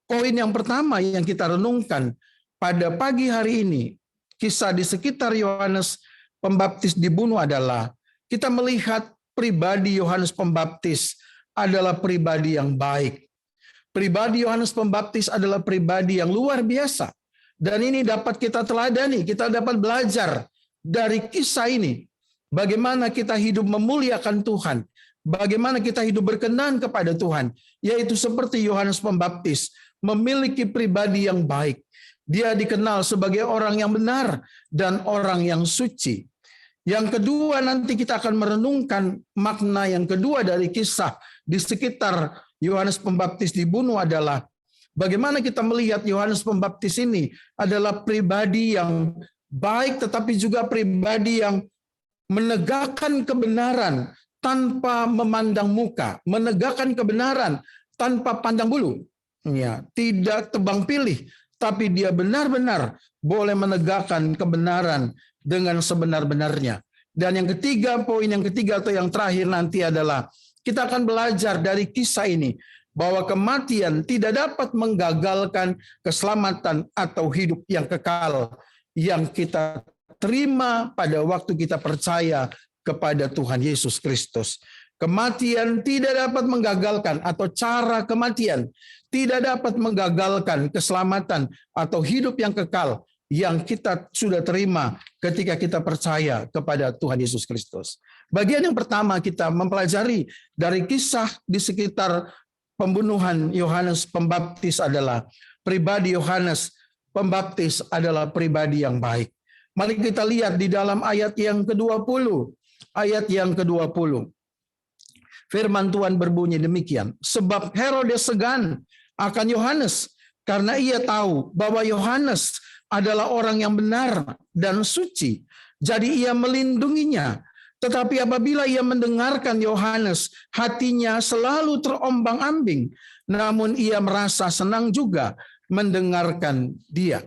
poin yang pertama yang kita renungkan pada pagi hari ini, kisah di sekitar Yohanes Pembaptis dibunuh adalah kita melihat pribadi Yohanes Pembaptis adalah pribadi yang baik. Pribadi Yohanes Pembaptis adalah pribadi yang luar biasa. Dan ini dapat kita teladani, kita dapat belajar dari kisah ini. Bagaimana kita hidup memuliakan Tuhan. Bagaimana kita hidup berkenan kepada Tuhan. Yaitu seperti Yohanes Pembaptis, memiliki pribadi yang baik. Dia dikenal sebagai orang yang benar dan orang yang suci. Yang kedua, nanti kita akan merenungkan makna yang kedua dari kisah di sekitar Yohanes Pembaptis dibunuh adalah bagaimana kita melihat Yohanes Pembaptis ini adalah pribadi yang baik, tetapi juga pribadi yang menegakkan kebenaran tanpa memandang muka, menegakkan kebenaran tanpa pandang bulu. Ya, tidak tebang pilih, tapi dia benar-benar boleh menegakkan kebenaran dengan sebenar-benarnya. Dan yang ketiga, poin yang ketiga atau yang terakhir nanti adalah kita akan belajar dari kisah ini bahwa kematian tidak dapat menggagalkan keselamatan atau hidup yang kekal yang kita terima pada waktu kita percaya kepada Tuhan Yesus Kristus. Kematian tidak dapat menggagalkan atau cara kematian tidak dapat menggagalkan keselamatan atau hidup yang kekal yang kita sudah terima ketika kita percaya kepada Tuhan Yesus Kristus. Bagian yang pertama kita mempelajari dari kisah di sekitar pembunuhan Yohanes Pembaptis adalah pribadi Yohanes Pembaptis adalah pribadi yang baik. Mari kita lihat di dalam ayat yang ke-20. Ayat yang ke-20. Firman Tuhan berbunyi demikian. Sebab Herodes segan akan Yohanes karena ia tahu bahwa Yohanes adalah orang yang benar dan suci. Jadi ia melindunginya. Tetapi apabila ia mendengarkan Yohanes, hatinya selalu terombang-ambing. Namun ia merasa senang juga mendengarkan dia.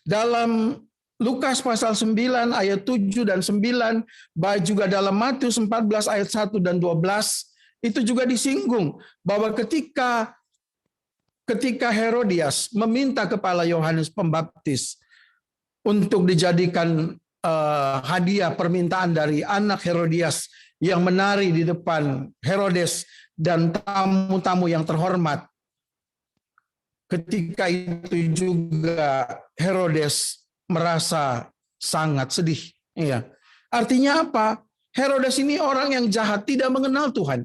Dalam Lukas pasal 9 ayat 7 dan 9, baik juga dalam Matius 14 ayat 1 dan 12, itu juga disinggung bahwa ketika Herodias meminta kepala Yohanes Pembaptis untuk dijadikan hadiah permintaan dari anak Herodias yang menari di depan Herodes dan tamu-tamu yang terhormat. Ketika itu juga Herodes merasa sangat sedih. Ya. Artinya apa? Herodes ini orang yang jahat, tidak mengenal Tuhan.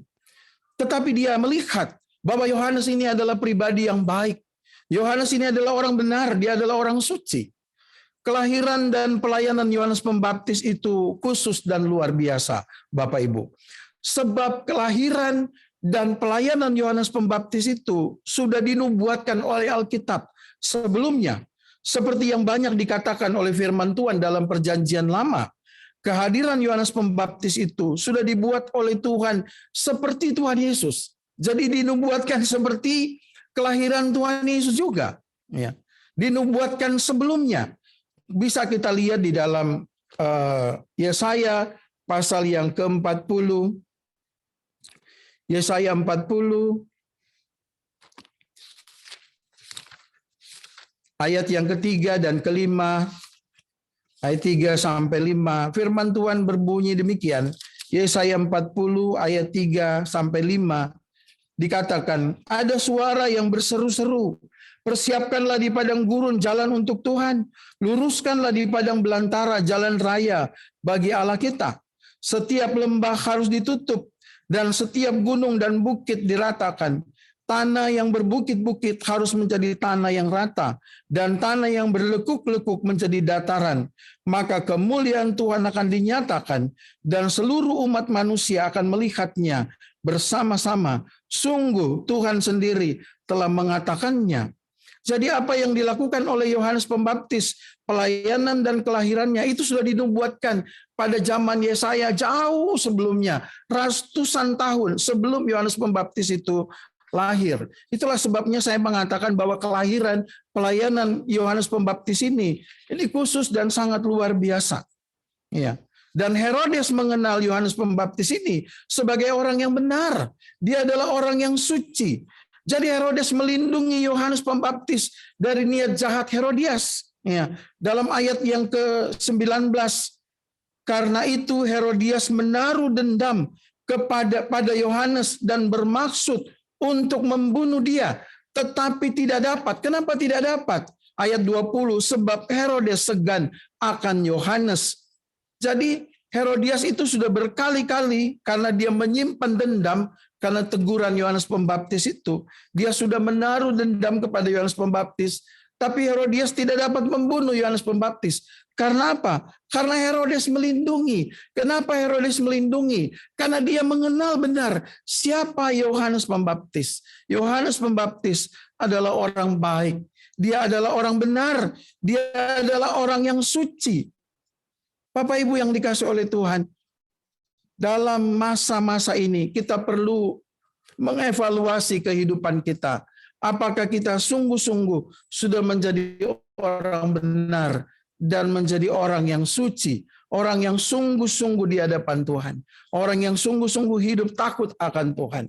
Tetapi dia melihat bahwa Yohanes ini adalah pribadi yang baik. Yohanes ini adalah orang benar, dia adalah orang suci. Kelahiran dan pelayanan Yohanes Pembaptis itu khusus dan luar biasa, Bapak Ibu. Sebab kelahiran dan pelayanan Yohanes Pembaptis itu sudah dinubuatkan oleh Alkitab sebelumnya. Seperti yang banyak dikatakan oleh firman Tuhan dalam Perjanjian Lama. Kehadiran Yohanes Pembaptis itu sudah dibuat oleh Tuhan seperti Tuhan Yesus. Jadi dinubuatkan seperti kelahiran Tuhan Yesus juga. Ya. Dinubuatkan sebelumnya. Bisa kita lihat di dalam Yesaya pasal yang ke-40. Yesaya 40. Ayat yang ketiga dan kelima, ayat 3 sampai 5, firman Tuhan berbunyi demikian. Yesaya 40 ayat 3 sampai 5 dikatakan, ada suara yang berseru-seru, persiapkanlah di padang gurun jalan untuk Tuhan, luruskanlah di padang belantara jalan raya bagi Allah kita. Setiap lembah harus ditutup dan setiap gunung dan bukit diratakan. Tanah yang berbukit-bukit harus menjadi tanah yang rata, dan tanah yang berlekuk-lekuk menjadi dataran. Maka kemuliaan Tuhan akan dinyatakan, dan seluruh umat manusia akan melihatnya bersama-sama. Sungguh Tuhan sendiri telah mengatakannya. Jadi apa yang dilakukan oleh Yohanes Pembaptis, pelayanan dan kelahirannya itu sudah dinubuatkan pada zaman Yesaya jauh sebelumnya, ratusan tahun sebelum Yohanes Pembaptis itu lahir. Itulah sebabnya saya mengatakan bahwa kelahiran pelayanan Yohanes Pembaptis ini khusus dan sangat luar biasa. Ya. Dan Herodes mengenal Yohanes Pembaptis ini sebagai orang yang benar. Dia adalah orang yang suci. Jadi Herodes melindungi Yohanes Pembaptis dari niat jahat Herodias. Ya, dalam ayat yang ke-19, karena itu Herodias menaruh dendam pada Yohanes dan bermaksud untuk membunuh dia, tetapi tidak dapat. Kenapa tidak dapat? Ayat 20, sebab Herodes segan akan Yohanes. Jadi Herodias itu sudah berkali-kali karena dia menyimpan dendam karena teguran Yohanes Pembaptis itu. Dia sudah menaruh dendam kepada Yohanes Pembaptis. Tapi Herodias tidak dapat membunuh Yohanes Pembaptis. Karena apa? Karena Herodes melindungi. Kenapa Herodes melindungi? Karena dia mengenal benar siapa Yohanes Pembaptis. Yohanes Pembaptis adalah orang baik. Dia adalah orang benar. Dia adalah orang yang suci. Bapak Ibu yang dikasih oleh Tuhan, dalam masa-masa ini kita perlu mengevaluasi kehidupan kita. Apakah kita sungguh-sungguh sudah menjadi orang benar dan menjadi orang yang suci, orang yang sungguh-sungguh di hadapan Tuhan, orang yang sungguh-sungguh hidup takut akan Tuhan.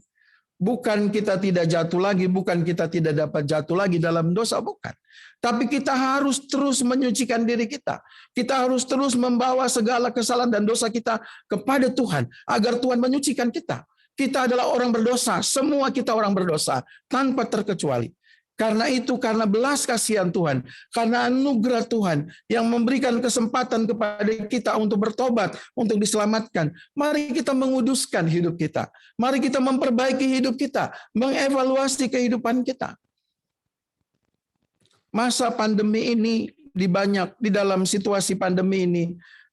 Bukan kita tidak jatuh lagi, bukan kita tidak dapat jatuh lagi dalam dosa, bukan. Tapi kita harus terus menyucikan diri kita. Kita harus terus membawa segala kesalahan dan dosa kita kepada Tuhan, agar Tuhan menyucikan kita. Kita adalah orang berdosa, semua kita orang berdosa, tanpa terkecuali. Karena itu, karena belas kasihan Tuhan, karena anugerah Tuhan yang memberikan kesempatan kepada kita untuk bertobat, untuk diselamatkan, mari kita menguduskan hidup kita. Mari kita memperbaiki hidup kita, mengevaluasi kehidupan kita. Masa pandemi ini, di dalam situasi pandemi ini,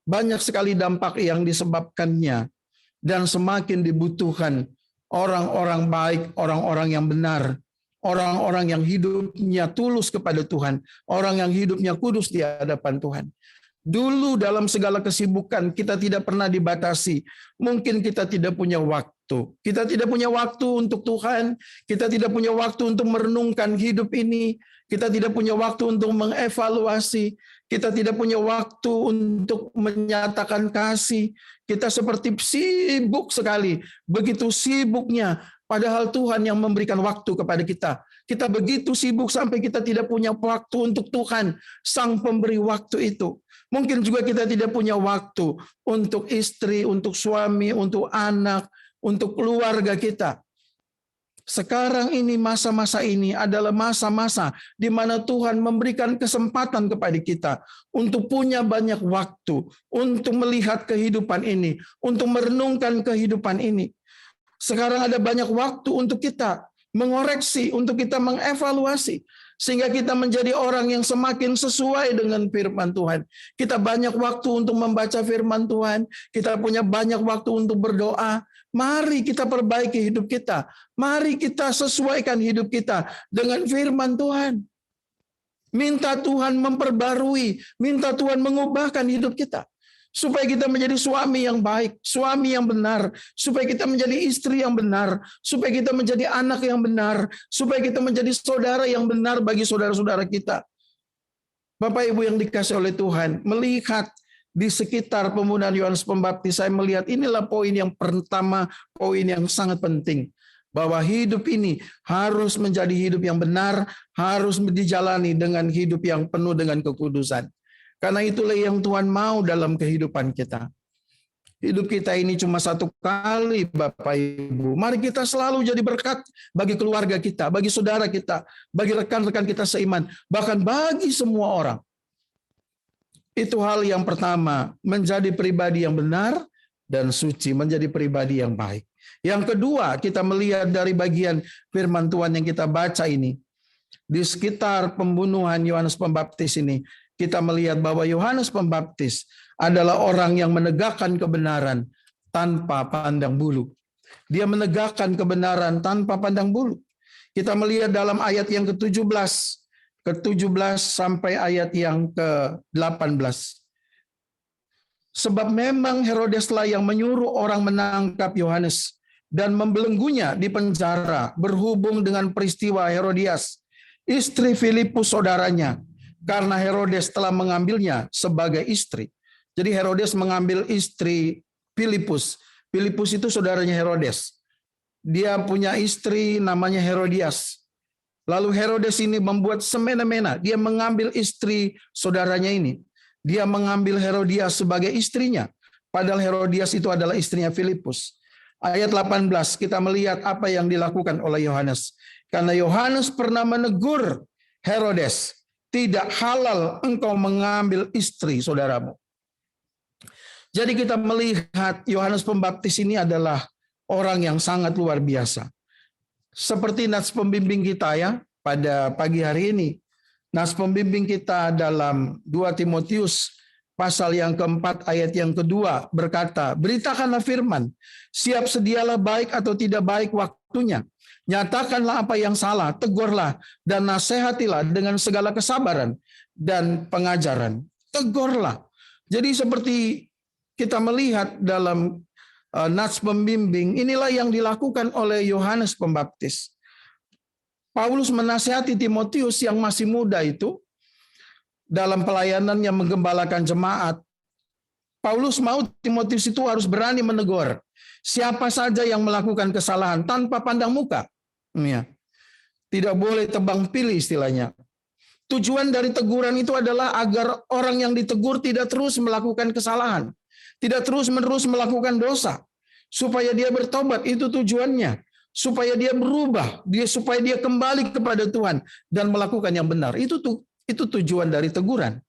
banyak sekali dampak yang disebabkannya, dan semakin dibutuhkan orang-orang baik, orang-orang yang benar, orang-orang yang hidupnya tulus kepada Tuhan, orang yang hidupnya kudus di hadapan Tuhan. Dulu dalam segala kesibukan kita tidak pernah dibatasi. Mungkin kita tidak punya waktu. Kita tidak punya waktu untuk Tuhan. Kita tidak punya waktu untuk merenungkan hidup ini. Kita tidak punya waktu untuk mengevaluasi. Kita tidak punya waktu untuk menyatakan kasih. Kita seperti sibuk sekali. Begitu sibuknya. Padahal Tuhan yang memberikan waktu kepada kita. Kita begitu sibuk sampai kita tidak punya waktu untuk Tuhan, Sang Pemberi waktu itu. Mungkin juga kita tidak punya waktu untuk istri, untuk suami, untuk anak, untuk keluarga kita. Sekarang ini, masa-masa ini adalah masa-masa di mana Tuhan memberikan kesempatan kepada kita untuk punya banyak waktu, untuk melihat kehidupan ini, untuk merenungkan kehidupan ini. Sekarang ada banyak waktu untuk kita mengoreksi, untuk kita mengevaluasi, sehingga kita menjadi orang yang semakin sesuai dengan firman Tuhan. Kita banyak waktu untuk membaca firman Tuhan, kita punya banyak waktu untuk berdoa. Mari kita perbaiki hidup kita. Mari kita sesuaikan hidup kita dengan firman Tuhan. Minta Tuhan memperbarui, minta Tuhan mengubahkan hidup kita. Supaya kita menjadi suami yang baik, suami yang benar, supaya kita menjadi istri yang benar, supaya kita menjadi anak yang benar, supaya kita menjadi saudara yang benar bagi saudara-saudara kita. Bapak Ibu yang dikasih oleh Tuhan, melihat di sekitar pembunuhan Yohanes Pembaptis, saya melihat inilah poin yang pertama, poin yang sangat penting. Bahwa hidup ini harus menjadi hidup yang benar, harus dijalani dengan hidup yang penuh dengan kekudusan. Karena itulah yang Tuhan mau dalam kehidupan kita. Hidup kita ini cuma satu kali, Bapak Ibu. Mari kita selalu jadi berkat bagi keluarga kita, bagi saudara kita, bagi rekan-rekan kita seiman, bahkan bagi semua orang. Itu hal yang pertama, menjadi pribadi yang benar dan suci, menjadi pribadi yang baik. Yang kedua, kita melihat dari bagian firman Tuhan yang kita baca ini, di sekitar pembunuhan Yohanes Pembaptis ini, kita melihat bahwa Yohanes Pembaptis adalah orang yang menegakkan kebenaran tanpa pandang bulu. Dia menegakkan kebenaran tanpa pandang bulu. Kita melihat dalam ayat yang ke-17 sampai ayat yang ke-18. Sebab memang Herodeslah yang menyuruh orang menangkap Yohanes dan membelenggunya di penjara berhubung dengan peristiwa Herodias, istri Filipus saudaranya, karena Herodes telah mengambilnya sebagai istri. Jadi Herodes mengambil istri Filipus. Filipus itu saudaranya Herodes. Dia punya istri namanya Herodias. Lalu Herodes ini membuat semena-mena. Dia mengambil istri saudaranya ini. Dia mengambil Herodias sebagai istrinya. Padahal Herodias itu adalah istrinya Filipus. Ayat 18 kita melihat apa yang dilakukan oleh Yohanes. Karena Yohanes pernah menegur Herodes, tidak halal engkau mengambil istri saudaramu. Jadi kita melihat Yohanes Pembaptis ini adalah orang yang sangat luar biasa. Seperti nats pembimbing kita ya pada pagi hari ini. Nats pembimbing kita dalam 2 Timotius pasal yang keempat ayat yang kedua berkata, beritakanlah firman, siap sedialah baik atau tidak baik waktunya. Nyatakanlah apa yang salah, tegurlah dan nasihatilah dengan segala kesabaran dan pengajaran. Tegurlah. Jadi seperti kita melihat dalam nats pembimbing, inilah yang dilakukan oleh Yohanes Pembaptis. Paulus menasihati Timotius yang masih muda itu, dalam pelayanannya menggembalakan jemaat. Paulus mau Timotius itu harus berani menegur siapa saja yang melakukan kesalahan tanpa pandang muka. Ya. Tidak boleh tebang pilih istilahnya. Tujuan dari teguran itu adalah agar orang yang ditegur tidak terus melakukan kesalahan. Tidak terus-menerus melakukan dosa. Supaya dia bertobat, itu tujuannya. Supaya dia berubah, supaya dia kembali kepada Tuhan dan melakukan yang benar. Itu tujuan dari teguran.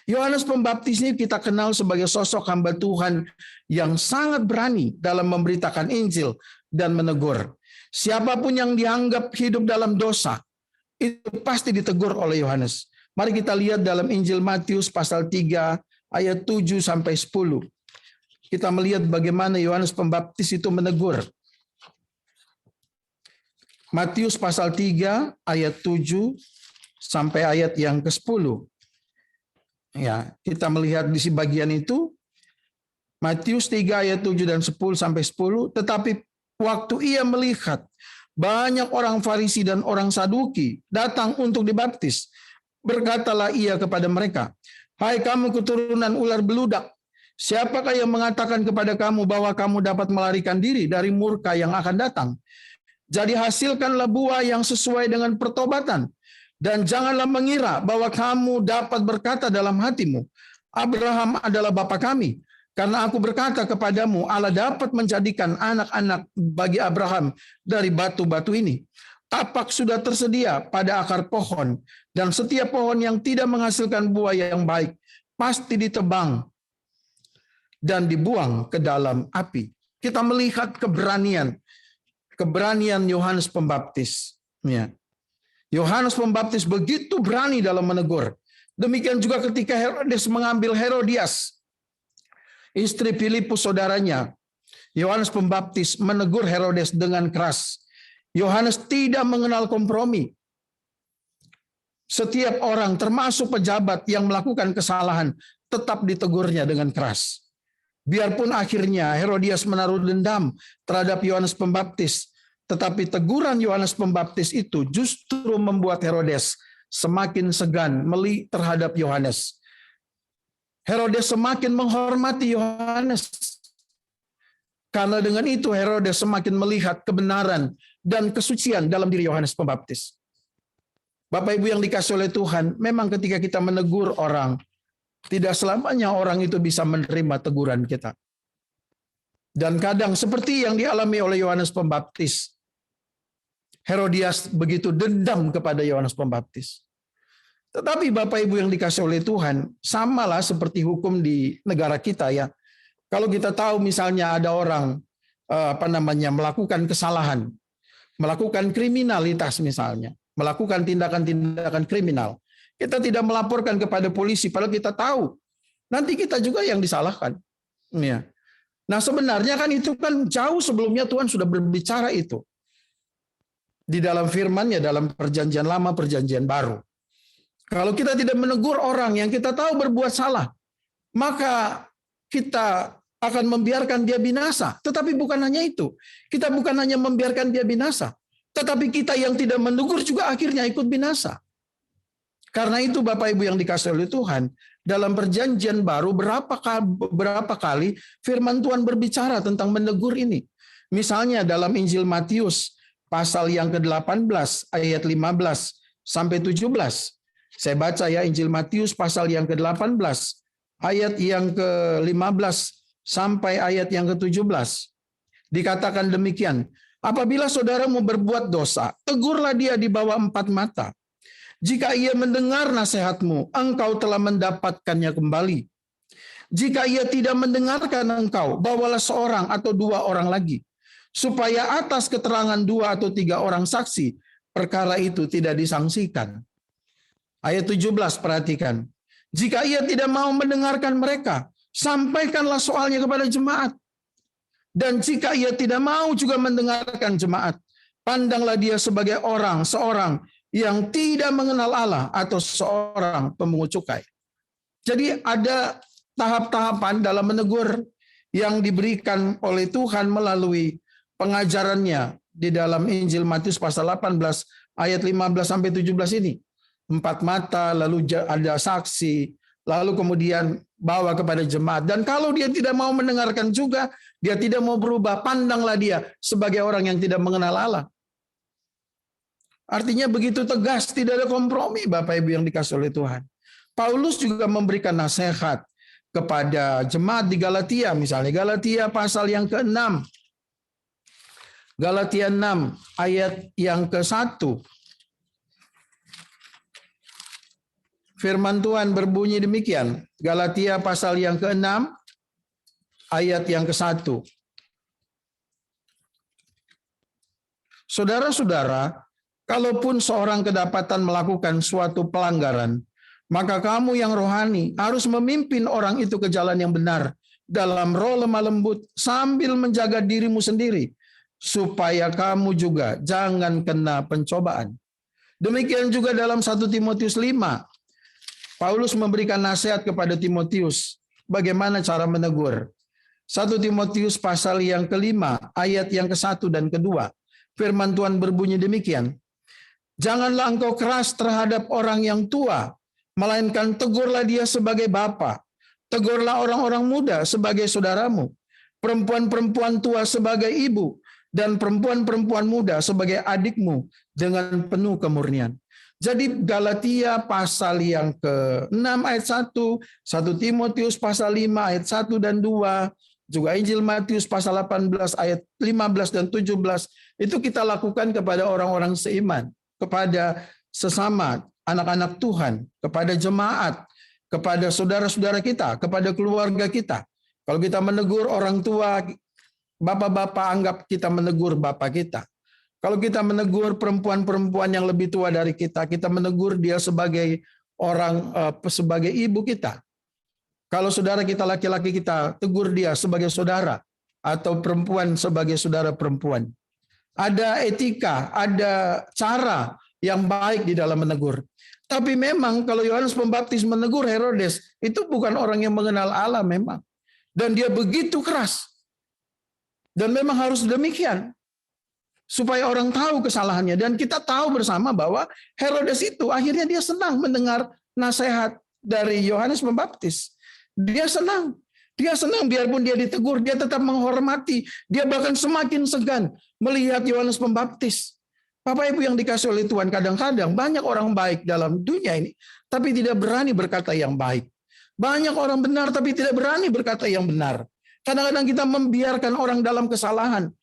Yohanes Pembaptis ini kita kenal sebagai sosok hamba Tuhan yang sangat berani dalam memberitakan Injil dan menegur. Siapapun yang dianggap hidup dalam dosa, itu pasti ditegur oleh Yohanes. Mari kita lihat dalam Injil Matius pasal 3 ayat 7 sampai 10. Kita melihat bagaimana Yohanes Pembaptis itu menegur. Matius pasal 3 ayat 7 sampai ayat yang ke-10. Ya, kita melihat di bagian itu Matius 3 ayat 7 dan 10 sampai 10, tetapi waktu ia melihat banyak orang Farisi dan orang Saduki datang untuk dibaptis, berkatalah ia kepada mereka, "Hai kamu keturunan ular beludak, siapakah yang mengatakan kepada kamu bahwa kamu dapat melarikan diri dari murka yang akan datang? Jadi hasilkanlah buah yang sesuai dengan pertobatan. Dan janganlah mengira bahwa kamu dapat berkata dalam hatimu, Abraham adalah bapa kami. Karena aku berkata kepadamu, Allah dapat menjadikan anak-anak bagi Abraham dari batu-batu ini. Tapak sudah tersedia pada akar pohon, dan setiap pohon yang tidak menghasilkan buah yang baik pasti ditebang dan dibuang ke dalam api." Kita melihat keberanian Yohanes Pembaptis. Ya. Yohanes Pembaptis begitu berani dalam menegur. Demikian juga ketika Herodes mengambil Herodias, istri Filipus saudaranya. Yohanes Pembaptis menegur Herodes dengan keras. Yohanes tidak mengenal kompromi. Setiap orang termasuk pejabat yang melakukan kesalahan tetap ditegurnya dengan keras. Biarpun akhirnya Herodias menaruh dendam terhadap Yohanes Pembaptis, tetapi teguran Yohanes Pembaptis itu justru membuat Herodes semakin segan terhadap Yohanes. Herodes semakin menghormati Yohanes. Karena dengan itu Herodes semakin melihat kebenaran dan kesucian dalam diri Yohanes Pembaptis. Bapak Ibu yang dikasihi oleh Tuhan, memang ketika kita menegur orang, tidak selamanya orang itu bisa menerima teguran kita. Dan kadang seperti yang dialami oleh Yohanes Pembaptis, Herodias begitu dendam kepada Yohanes Pembaptis. Tetapi Bapak Ibu yang dikasihi oleh Tuhan, samalah seperti hukum di negara kita ya. Kalau kita tahu misalnya ada orang melakukan kesalahan, melakukan kriminalitas misalnya, melakukan tindakan-tindakan kriminal, kita tidak melaporkan kepada polisi, padahal kita tahu nanti kita juga yang disalahkan. Ya. Nah sebenarnya kan itu kan jauh sebelumnya Tuhan sudah berbicara itu. Di dalam firman-Nya dalam perjanjian lama, perjanjian baru. Kalau kita tidak menegur orang yang kita tahu berbuat salah, maka kita akan membiarkan dia binasa. Tetapi bukan hanya itu. Kita bukan hanya membiarkan dia binasa, tetapi kita yang tidak menegur juga akhirnya ikut binasa. Karena itu Bapak Ibu yang dikasihi oleh Tuhan, Dalam perjanjian baru berapa kali firman Tuhan berbicara tentang menegur ini. Misalnya dalam Injil Matius pasal yang ke-18 ayat 15 sampai 17. Saya baca ya, Injil Matius pasal yang ke-18 ayat yang ke-15 sampai ayat yang ke-17. Dikatakan demikian, apabila saudaramu berbuat dosa, tegurlah dia di bawah 4 mata. Jika ia mendengar nasihatmu, engkau telah mendapatkannya kembali. Jika ia tidak mendengarkan engkau, bawalah seorang atau 2 orang lagi, supaya atas keterangan 2 atau 3 orang saksi, perkara itu tidak disangsikan. Ayat 17, perhatikan. Jika ia tidak mau mendengarkan mereka, sampaikanlah soalnya kepada jemaat. Dan jika ia tidak mau juga mendengarkan jemaat, pandanglah dia sebagai seorang yang tidak mengenal Allah atau seorang pemungut cukai. Jadi ada tahap-tahapan dalam menegur yang diberikan oleh Tuhan melalui pengajarannya di dalam Injil Matius pasal 18 ayat 15 sampai 17 ini. 4 mata, lalu ada saksi, lalu kemudian bawa kepada jemaat. Dan kalau dia tidak mau mendengarkan juga, dia tidak mau berubah, pandanglah dia sebagai orang yang tidak mengenal Allah. Artinya begitu tegas, tidak ada kompromi Bapak Ibu yang dikasih oleh Tuhan. Paulus juga memberikan nasihat kepada jemaat di Galatia, misalnya Galatia pasal yang ke-6. Galatia 6 ayat yang ke-1. Firman Tuhan berbunyi demikian. Galatia pasal yang ke-6 ayat yang ke-1. Saudara-saudara, kalaupun seorang kedapatan melakukan suatu pelanggaran, maka kamu yang rohani harus memimpin orang itu ke jalan yang benar dalam roh lemah lembut sambil menjaga dirimu sendiri, supaya kamu juga jangan kena pencobaan. Demikian juga dalam 1 Timotius 5, Paulus memberikan nasihat kepada Timotius bagaimana cara menegur. 1 Timotius pasal yang ke-5 ayat yang ke-1 dan ke-2. Firman Tuhan berbunyi demikian. Janganlah engkau keras terhadap orang yang tua, melainkan tegurlah dia sebagai bapa. Tegurlah orang-orang muda sebagai saudaramu, perempuan-perempuan tua sebagai ibu, dan perempuan-perempuan muda sebagai adikmu dengan penuh kemurnian. Jadi Galatia pasal yang ke-6 ayat 1, 1 Timotius pasal 5 ayat 1 dan 2, juga Injil Matius pasal 18 ayat 15 dan 17, itu kita lakukan kepada orang-orang seiman, kepada sesama anak-anak Tuhan, kepada jemaat, kepada saudara-saudara kita, kepada keluarga kita. Kalau kita menegur orang tua, bapak-bapak, anggap kita menegur bapak kita. Kalau kita menegur perempuan-perempuan yang lebih tua dari kita, kita menegur dia sebagai sebagai ibu kita. Kalau saudara kita laki-laki, kita tegur dia sebagai saudara, atau perempuan sebagai saudara perempuan. Ada etika, ada cara yang baik di dalam menegur. Tapi memang kalau Yohanes Pembaptis menegur Herodes, itu bukan orang yang mengenal Allah memang. Dan dia begitu keras. Dan memang harus demikian. Supaya orang tahu kesalahannya. Dan kita tahu bersama bahwa Herodes itu akhirnya dia senang mendengar nasihat dari Yohanes Pembaptis. Dia senang. Dia senang biarpun dia ditegur, dia tetap menghormati. Dia bahkan semakin segan melihat Yohanes Pembaptis. Bapak Ibu yang dikasih oleh Tuhan, kadang-kadang banyak orang baik dalam dunia ini, tapi tidak berani berkata yang baik. Banyak orang benar, tapi tidak berani berkata yang benar. Kadang-kadang kita membiarkan orang dalam kesalahan.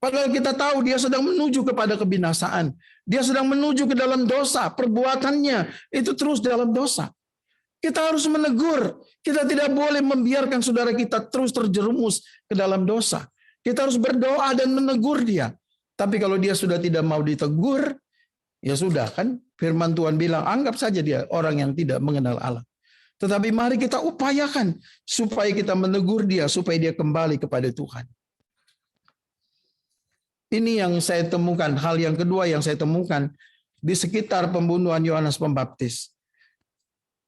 Padahal kita tahu dia sedang menuju kepada kebinasaan. Dia sedang menuju ke dalam dosa. Perbuatannya itu terus dalam dosa. Kita harus menegur. Kita tidak boleh membiarkan saudara kita terus terjerumus ke dalam dosa. Kita harus berdoa dan menegur dia. Tapi kalau dia sudah tidak mau ditegur, ya sudah kan. Firman Tuhan bilang, anggap saja dia orang yang tidak mengenal Allah. Tetapi mari kita upayakan supaya kita menegur dia, supaya dia kembali kepada Tuhan. Ini yang saya temukan, hal yang kedua yang saya temukan di sekitar pembunuhan Yohanes Pembaptis.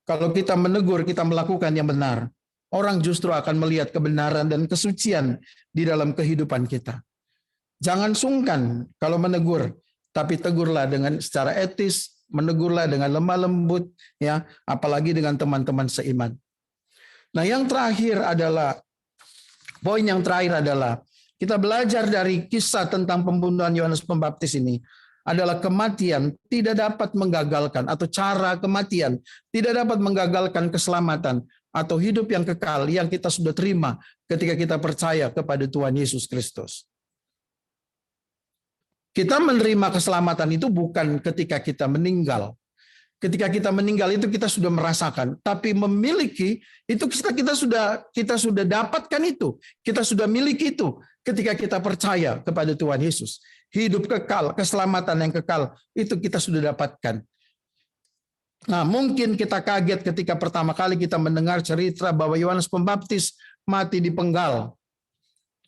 Kalau kita menegur, kita melakukan yang benar, orang justru akan melihat kebenaran dan kesucian di dalam kehidupan kita. Jangan sungkan kalau menegur, tapi tegurlah dengan secara etis, menegurlah dengan lemah lembut, ya, apalagi dengan teman-teman seiman. Nah, poin yang terakhir adalah kita belajar dari kisah tentang pembunuhan Yohanes Pembaptis ini adalah kematian tidak dapat menggagalkan, atau cara kematian tidak dapat menggagalkan keselamatan atau hidup yang kekal yang kita sudah terima ketika kita percaya kepada Tuhan Yesus Kristus. Kita menerima keselamatan itu bukan ketika kita meninggal. Ketika kita meninggal itu kita sudah merasakan, tapi memiliki itu kita sudah dapatkan itu, kita sudah miliki itu ketika kita percaya kepada Tuhan Yesus. Hidup kekal, keselamatan yang kekal itu kita sudah dapatkan. Nah, mungkin kita kaget ketika pertama kali kita mendengar cerita bahwa Yohanes Pembaptis mati dipenggal.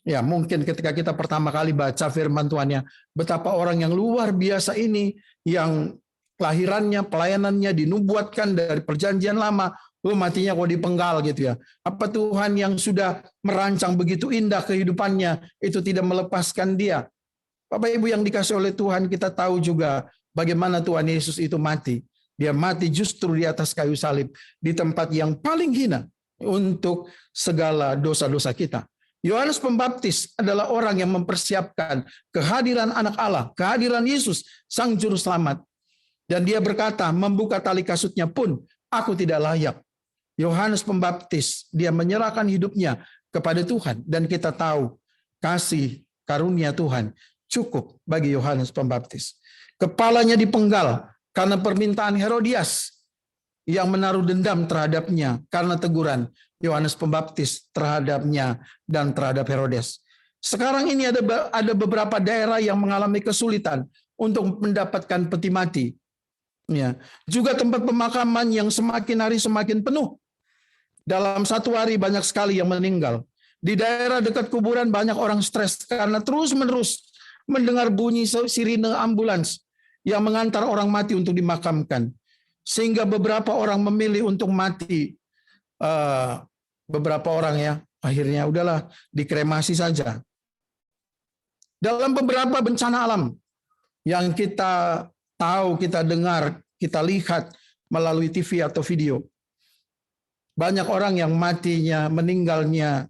Ya, mungkin ketika kita pertama kali baca firman Tuhannya, betapa orang yang luar biasa ini yang kelahirannya, pelayanannya dinubuatkan dari perjanjian lama, matinya kok dipenggal gitu ya. Apa Tuhan yang sudah merancang begitu indah kehidupannya itu tidak melepaskan dia? Bapak Ibu yang dikasih oleh Tuhan, kita tahu juga bagaimana Tuhan Yesus itu mati. Dia mati justru di atas kayu salib, di tempat yang paling hina untuk segala dosa-dosa kita. Yohanes Pembaptis adalah orang yang mempersiapkan kehadiran anak Allah, kehadiran Yesus, Sang Juru Selamat. Dan dia berkata, membuka tali kasutnya pun aku tidak layak. Yohanes Pembaptis, dia menyerahkan hidupnya kepada Tuhan. Dan kita tahu kasih karunia Tuhan cukup bagi Yohanes Pembaptis. Kepalanya dipenggal karena permintaan Herodias yang menaruh dendam terhadapnya karena teguran Yohanes Pembaptis terhadapnya dan terhadap Herodes. Sekarang ini ada beberapa daerah yang mengalami kesulitan untuk mendapatkan peti mati. Ya, juga tempat pemakaman yang semakin hari semakin penuh. Dalam satu hari banyak sekali yang meninggal. Di daerah dekat kuburan banyak orang stres karena terus-menerus mendengar bunyi sirine ambulans yang mengantar orang mati untuk dimakamkan. Sehingga beberapa orang memilih untuk mati. Beberapa orang ya, akhirnya udahlah dikremasi saja. Dalam beberapa bencana alam yang kita tahu, kita dengar, kita lihat melalui TV atau video. Banyak orang yang matinya, meninggalnya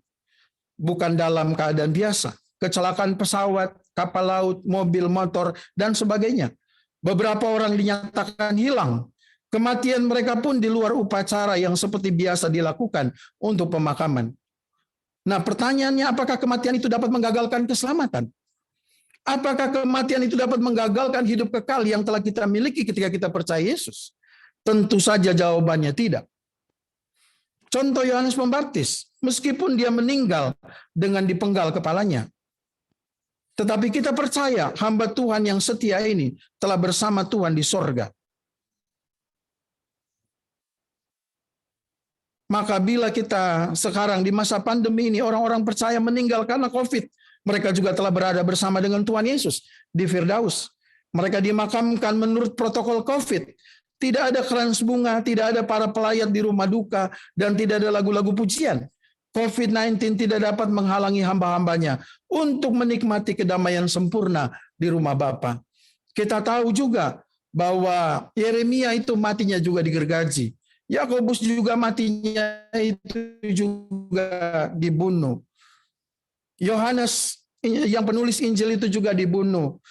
bukan dalam keadaan biasa. Kecelakaan pesawat, kapal laut, mobil, motor, dan sebagainya. Beberapa orang dinyatakan hilang. Kematian mereka pun di luar upacara yang seperti biasa dilakukan untuk pemakaman. Nah, pertanyaannya, apakah kematian itu dapat menggagalkan keselamatan? Apakah kematian itu dapat menggagalkan hidup kekal yang telah kita miliki ketika kita percaya Yesus? Tentu saja jawabannya tidak. Contoh Yohanes Pembaptis, meskipun dia meninggal dengan dipenggal kepalanya, tetapi kita percaya hamba Tuhan yang setia ini telah bersama Tuhan di sorga. Maka bila kita sekarang di masa pandemi ini orang-orang percaya meninggal karena COVID, mereka juga telah berada bersama dengan Tuhan Yesus di Firdaus. Mereka dimakamkan menurut protokol COVID. Tidak ada krans bunga, tidak ada para pelayat di rumah duka, dan tidak ada lagu-lagu pujian. COVID-19 tidak dapat menghalangi hamba-hambanya untuk menikmati kedamaian sempurna di rumah Bapa. Kita tahu juga bahwa Yeremia itu matinya juga digergaji. Yakobus juga matinya itu juga dibunuh. Yohanes yang penulis Injil itu juga dibunuh.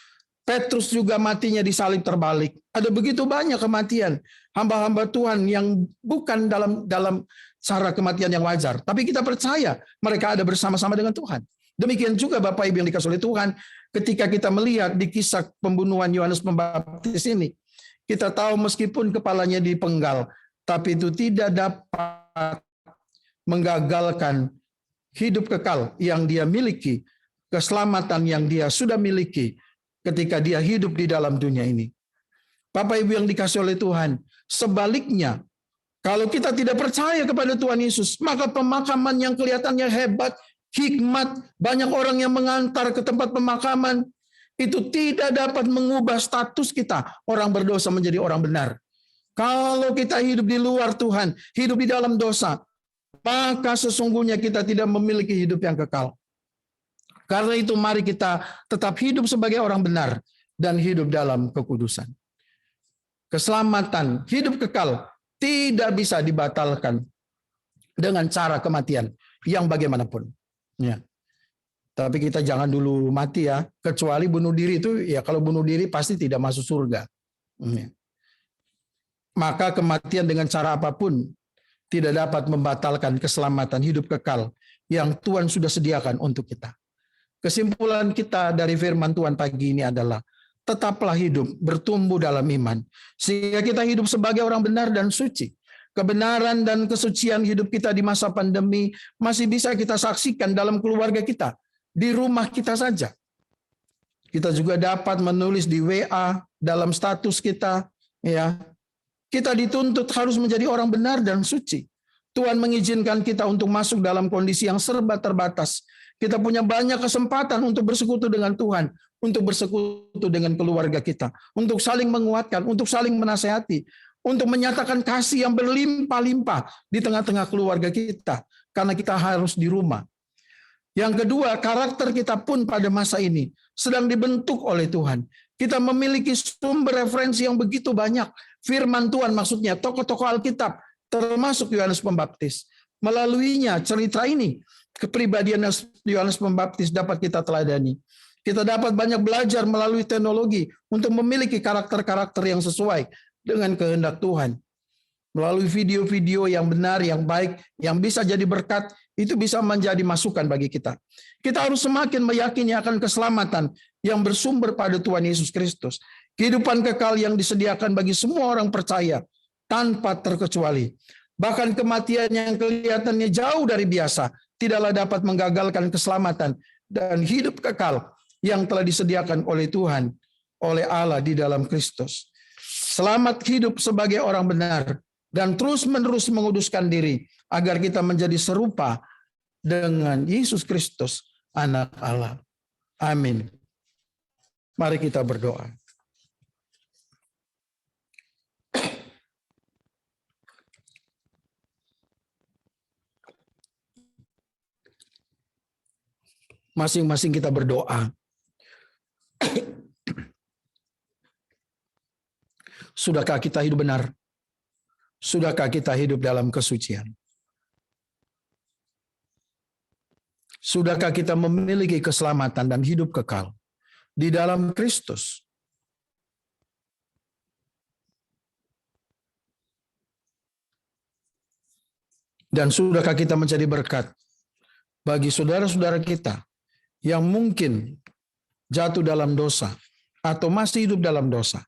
Petrus juga matinya disalib terbalik. Ada begitu banyak kematian hamba-hamba Tuhan yang bukan dalam cara kematian yang wajar. Tapi kita percaya mereka ada bersama-sama dengan Tuhan. Demikian juga Bapak Ibu yang dikasihi oleh Tuhan, ketika kita melihat di kisah pembunuhan Yohanes Pembaptis ini, kita tahu meskipun kepalanya dipenggal, tapi itu tidak dapat menggagalkan hidup kekal yang dia miliki, keselamatan yang dia sudah miliki ketika dia hidup di dalam dunia ini. Bapak Ibu yang dikasihi oleh Tuhan, sebaliknya, kalau kita tidak percaya kepada Tuhan Yesus, maka pemakaman yang kelihatannya hebat, hikmat, banyak orang yang mengantar ke tempat pemakaman, itu tidak dapat mengubah status kita, orang berdosa menjadi orang benar. Kalau kita hidup di luar Tuhan, hidup di dalam dosa, maka sesungguhnya kita tidak memiliki hidup yang kekal. Karena itu mari kita tetap hidup sebagai orang benar dan hidup dalam kekudusan. keselamatan, hidup kekal tidak bisa dibatalkan dengan cara kematian yang bagaimanapun. Ya. Tapi kita jangan dulu mati ya, kecuali bunuh diri itu ya, kalau bunuh diri pasti tidak masuk surga. Ya. Maka kematian dengan cara apapun tidak dapat membatalkan keselamatan hidup kekal yang Tuhan sudah sediakan untuk kita. Kesimpulan kita dari firman Tuhan pagi ini adalah tetaplah hidup, bertumbuh dalam iman, sehingga kita hidup sebagai orang benar dan suci. Kebenaran dan kesucian hidup kita di masa pandemi masih bisa kita saksikan dalam keluarga kita, di rumah kita saja. Kita juga dapat menulis di WA dalam status kita, ya. Kita dituntut harus menjadi orang benar dan suci. Tuhan mengizinkan kita untuk masuk dalam kondisi yang serba terbatas. Kita punya banyak kesempatan untuk bersekutu dengan Tuhan, untuk bersekutu dengan keluarga kita, untuk saling menguatkan, untuk saling menasehati, untuk menyatakan kasih yang berlimpah-limpah di tengah-tengah keluarga kita, karena kita harus di rumah. Yang kedua, karakter kita pun pada masa ini sedang dibentuk oleh Tuhan. Kita memiliki sumber referensi yang begitu banyak. Firman Tuhan maksudnya, tokoh-tokoh Alkitab, termasuk Yohanes Pembaptis. Melaluinya cerita ini, kepribadian Yohanes Pembaptis dapat kita teladani. Kita dapat banyak belajar melalui teknologi untuk memiliki karakter-karakter yang sesuai dengan kehendak Tuhan. Melalui video-video yang benar, yang baik, yang bisa jadi berkat, itu bisa menjadi masukan bagi kita. Kita harus semakin meyakini akan keselamatan yang bersumber pada Tuhan Yesus Kristus. Kehidupan kekal yang disediakan bagi semua orang percaya, tanpa terkecuali. Bahkan kematian yang kelihatannya jauh dari biasa, tidaklah dapat menggagalkan keselamatan dan hidup kekal yang telah disediakan oleh Tuhan, oleh Allah di dalam Kristus. Selamat hidup sebagai orang benar dan terus-menerus menguduskan diri agar kita menjadi serupa dengan Yesus Kristus, Anak Allah. Amin. Mari kita berdoa. Masing-masing kita berdoa. Sudahkah kita hidup benar? Sudahkah kita hidup dalam kesucian? Sudahkah kita memiliki keselamatan dan hidup kekal di dalam Kristus? Dan sudahkah kita menjadi berkat bagi saudara-saudara kita yang mungkin jatuh dalam dosa atau masih hidup dalam dosa?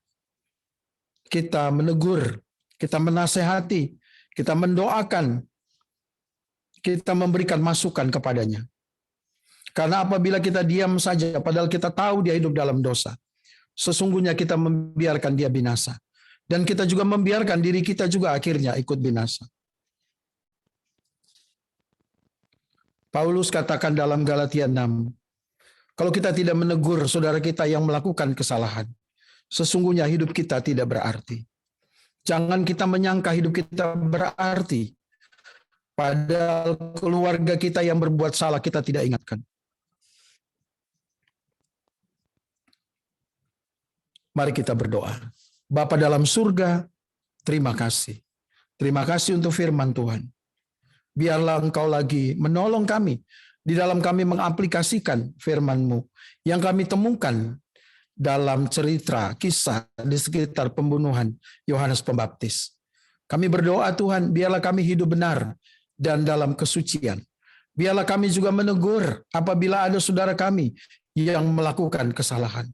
Kita menegur, kita menasehati, kita mendoakan, kita memberikan masukan kepadanya. Karena apabila kita diam saja, padahal kita tahu dia hidup dalam dosa, sesungguhnya kita membiarkan dia binasa. Dan kita juga membiarkan diri kita juga akhirnya ikut binasa. Paulus katakan dalam Galatia 6, kalau kita tidak menegur saudara kita yang melakukan kesalahan, sesungguhnya hidup kita tidak berarti. Jangan kita menyangka hidup kita berarti, padahal keluarga kita yang berbuat salah kita tidak ingatkan. Mari kita berdoa. Bapa dalam surga, terima kasih. Terima kasih untuk firman Tuhan. Biarlah Engkau lagi menolong kami di dalam kami mengaplikasikan firman-Mu yang kami temukan dalam cerita kisah di sekitar pembunuhan Yohanes Pembaptis. Kami berdoa Tuhan, biarlah kami hidup benar dan dalam kesucian. Biarlah kami juga menegur apabila ada saudara kami yang melakukan kesalahan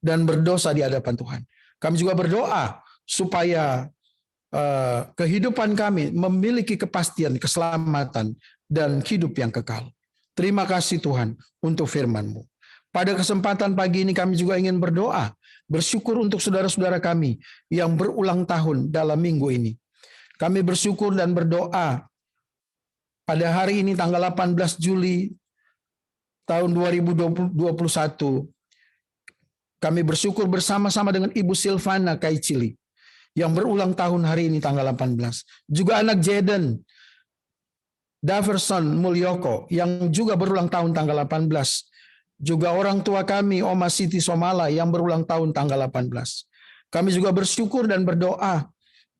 dan berdosa di hadapan Tuhan. Kami juga berdoa supaya kehidupan kami memiliki kepastian, keselamatan, dan hidup yang kekal. Terima kasih Tuhan untuk firman-Mu. Pada kesempatan pagi ini kami juga ingin berdoa, bersyukur untuk saudara-saudara kami yang berulang tahun dalam minggu ini. Kami bersyukur dan berdoa pada hari ini tanggal 18 Juli tahun 2021, kami bersyukur bersama-sama dengan Ibu Silvana Kaicili yang berulang tahun hari ini tanggal 18. Juga anak Jaden Daverson Mulyoko yang juga berulang tahun tanggal 18. Juga orang tua kami Oma Siti Somala yang berulang tahun tanggal 18. Kami juga bersyukur dan berdoa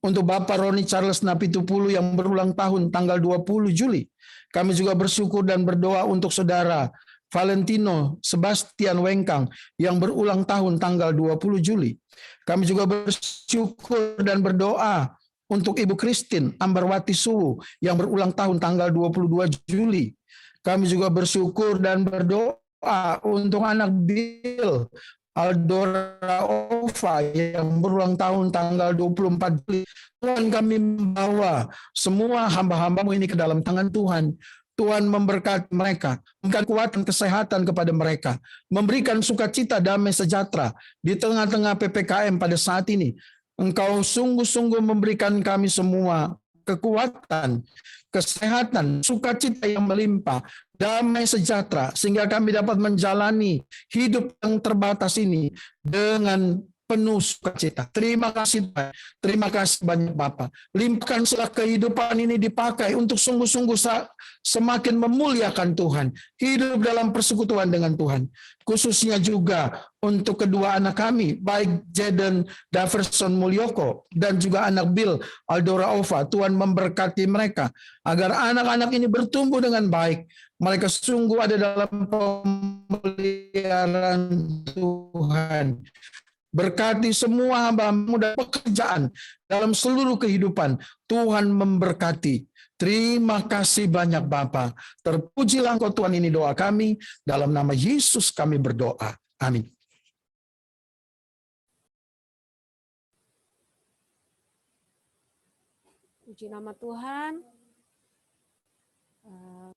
untuk Bapak Roni Charles Napitupulu yang berulang tahun tanggal 20 Juli. Kami juga bersyukur dan berdoa untuk Saudara Valentino Sebastian Wengkang yang berulang tahun tanggal 20 Juli. Kami juga bersyukur dan berdoa untuk Ibu Christine Ambarwati Suwu yang berulang tahun tanggal 22 Juli. Kami juga bersyukur dan berdoa untuk anak Bill Aldora Ova yang berulang tahun tanggal 24 Juli. Tuhan, kami membawa semua hamba-hambamu ini ke dalam tangan Tuhan. Tuhan memberkati mereka, memberikan kekuatan kesehatan kepada mereka, memberikan sukacita damai sejahtera di tengah-tengah PPKM pada saat ini. Engkau sungguh-sungguh memberikan kami semua kekuatan, kesehatan, sukacita yang melimpah, damai sejahtera, sehingga kami dapat menjalani hidup yang terbatas ini dengan penuh sukacita. Terima kasih Tuhan. Terima kasih banyak Bapa. Limpahkan setelah kehidupan ini dipakai untuk sungguh-sungguh semakin memuliakan Tuhan. Hidup dalam persekutuan dengan Tuhan. Khususnya juga untuk kedua anak kami, baik Jaden Daverson Mulyoko dan juga anak Bill Aldora Ova. Tuhan memberkati mereka agar anak-anak ini bertumbuh dengan baik. Mereka sungguh ada dalam pemeliharaan Tuhan. Berkati semua hamba-Mu dan pekerjaan dalam seluruh kehidupan. Tuhan memberkati. Terima kasih banyak Bapa. Terpujilah Engkau Tuhan, ini doa kami. Dalam nama Yesus kami berdoa. Amin. Puji nama Tuhan.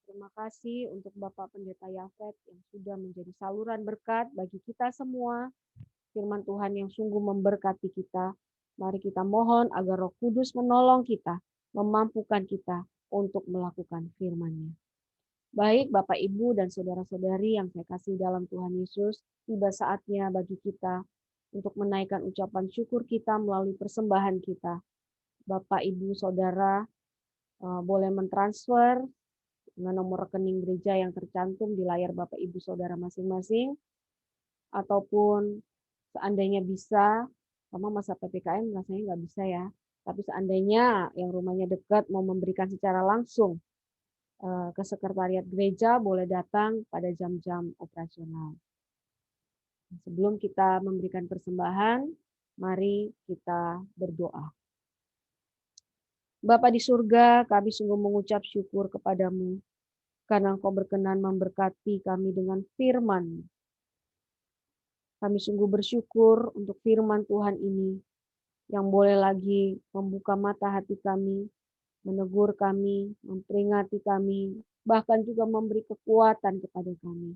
Terima kasih untuk Bapak Pendeta Yafet yang sudah menjadi saluran berkat bagi kita semua. Firman Tuhan yang sungguh memberkati kita. Mari kita mohon agar Roh Kudus menolong kita, memampukan kita untuk melakukan firman-Nya. Baik Bapak, Ibu, dan saudara-saudari yang saya kasih dalam Tuhan Yesus, tiba saatnya bagi kita untuk menaikkan ucapan syukur kita melalui persembahan kita. Bapak, Ibu, Saudara boleh mentransfer dengan nomor rekening gereja yang tercantum di layar Bapak, Ibu, Saudara masing-masing, ataupun seandainya bisa, sama masa PPKM rasanya nggak bisa ya, tapi seandainya yang rumahnya dekat mau memberikan secara langsung ke sekretariat gereja, boleh datang pada jam-jam operasional. Sebelum kita memberikan persembahan, mari kita berdoa. Bapa di surga, kami sungguh mengucap syukur kepadamu, karena Engkau berkenan memberkati kami dengan firman. Kami sungguh bersyukur untuk firman Tuhan ini yang boleh lagi membuka mata hati kami, menegur kami, memperingati kami, bahkan juga memberi kekuatan kepada kami.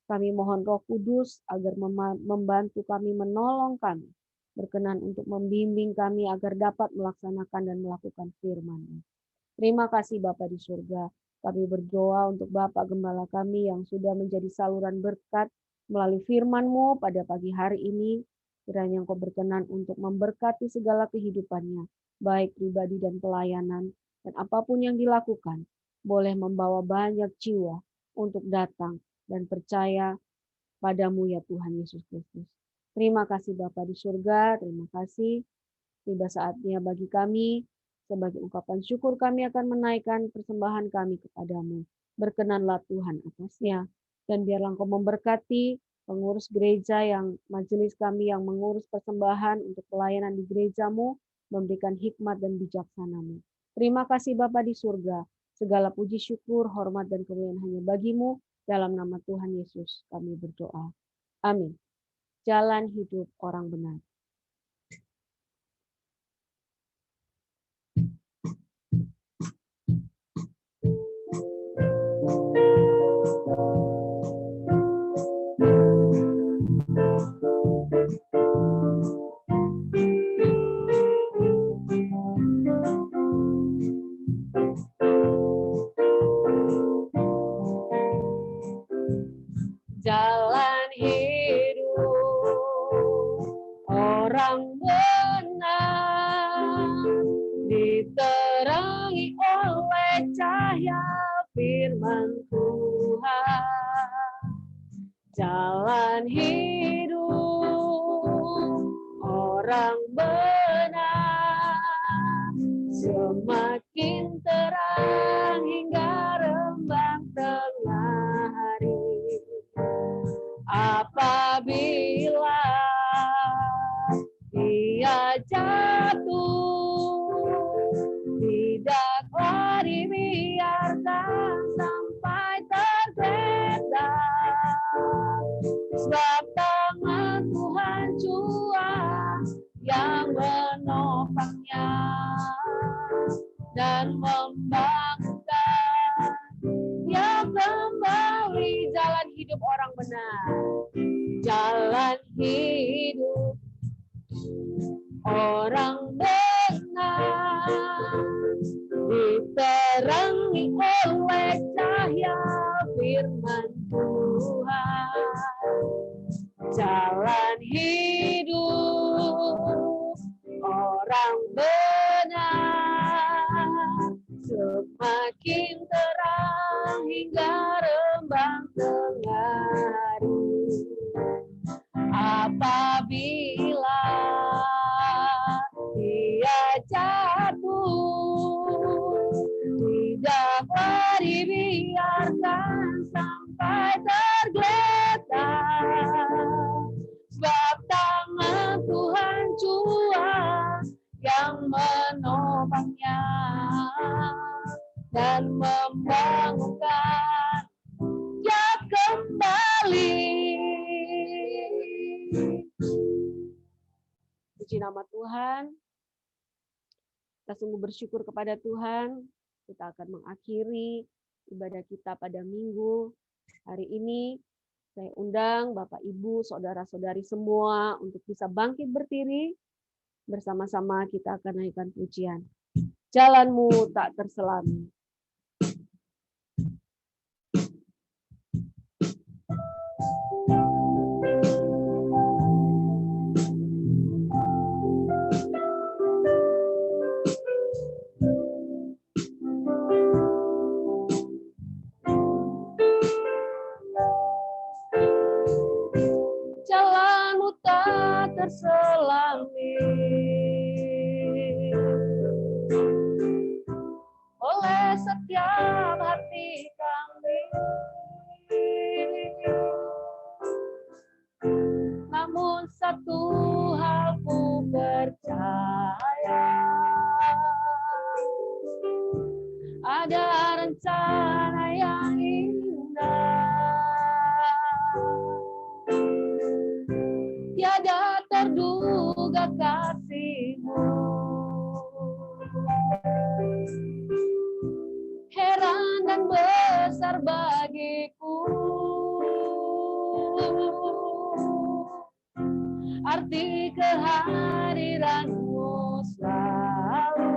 Kami mohon Roh Kudus agar membantu kami, menolong kami, berkenan untuk membimbing kami agar dapat melaksanakan dan melakukan firman-Nya. Terima kasih Bapa di surga. Kami berdoa untuk Bapak Gembala kami yang sudah menjadi saluran berkat melalui firman-Mu pada pagi hari ini. Kiranya Engkau berkenan untuk memberkati segala kehidupannya, baik pribadi dan pelayanan, dan apapun yang dilakukan, boleh membawa banyak jiwa untuk datang dan percaya padamu ya Tuhan Yesus Kristus. Terima kasih Bapa di surga, terima kasih. Tiba saatnya bagi kami, sebagai ungkapan syukur kami akan menaikkan persembahan kami kepadamu. Berkenanlah Tuhan atasnya, dan biarlah Engkau memberkati pengurus gereja yang majelis kami yang mengurus persembahan untuk pelayanan di gerejamu, memberikan hikmat dan bijaksana-Mu. Terima kasih Bapa di surga, segala puji syukur, hormat dan kemuliaan hanya bagimu, dalam nama Tuhan Yesus kami berdoa. Amin. Jalan hidup orang benar. Jalan hidup orang benar diterangi oleh cahaya firman Tuhan. Jalan hidup orang orang benar, semakin terang hingga rembang tengah hari. Apabila dia jatuh, tidaklah dibiarkan sampai tergeletak, sebab tangan Tuhan Jua yang menopangnya dan membangunkan dia kembali. Jalan hidup orang benar, jalan hidup orang benar diterangi oleh cahaya firman Tuhan. Jalan hidup orang benar semakin terang hingga rembang tengah hari. Apabila dia jatuh, tidaklah dibiarkan sampai tergeletak, sebab tangan Tuhan Jua yang menopangnya dan membangunkan dia kembali. Puji nama Tuhan. Kita sungguh bersyukur kepada Tuhan. Kita akan mengakhiri ibadah kita pada minggu hari ini. Saya undang Bapak, Ibu, saudara-saudari semua untuk bisa bangkit berdiri. Bersama-sama kita akan naikkan pujian. Jalanmu tak terselami. Jalanmu tak terselami oleh setiap hati kami, namun satu hal ku percaya, ada rencana yang indah, tiada terduga kasih-Mu. Heran dan besar bagiku arti kehadiran-Mu selalu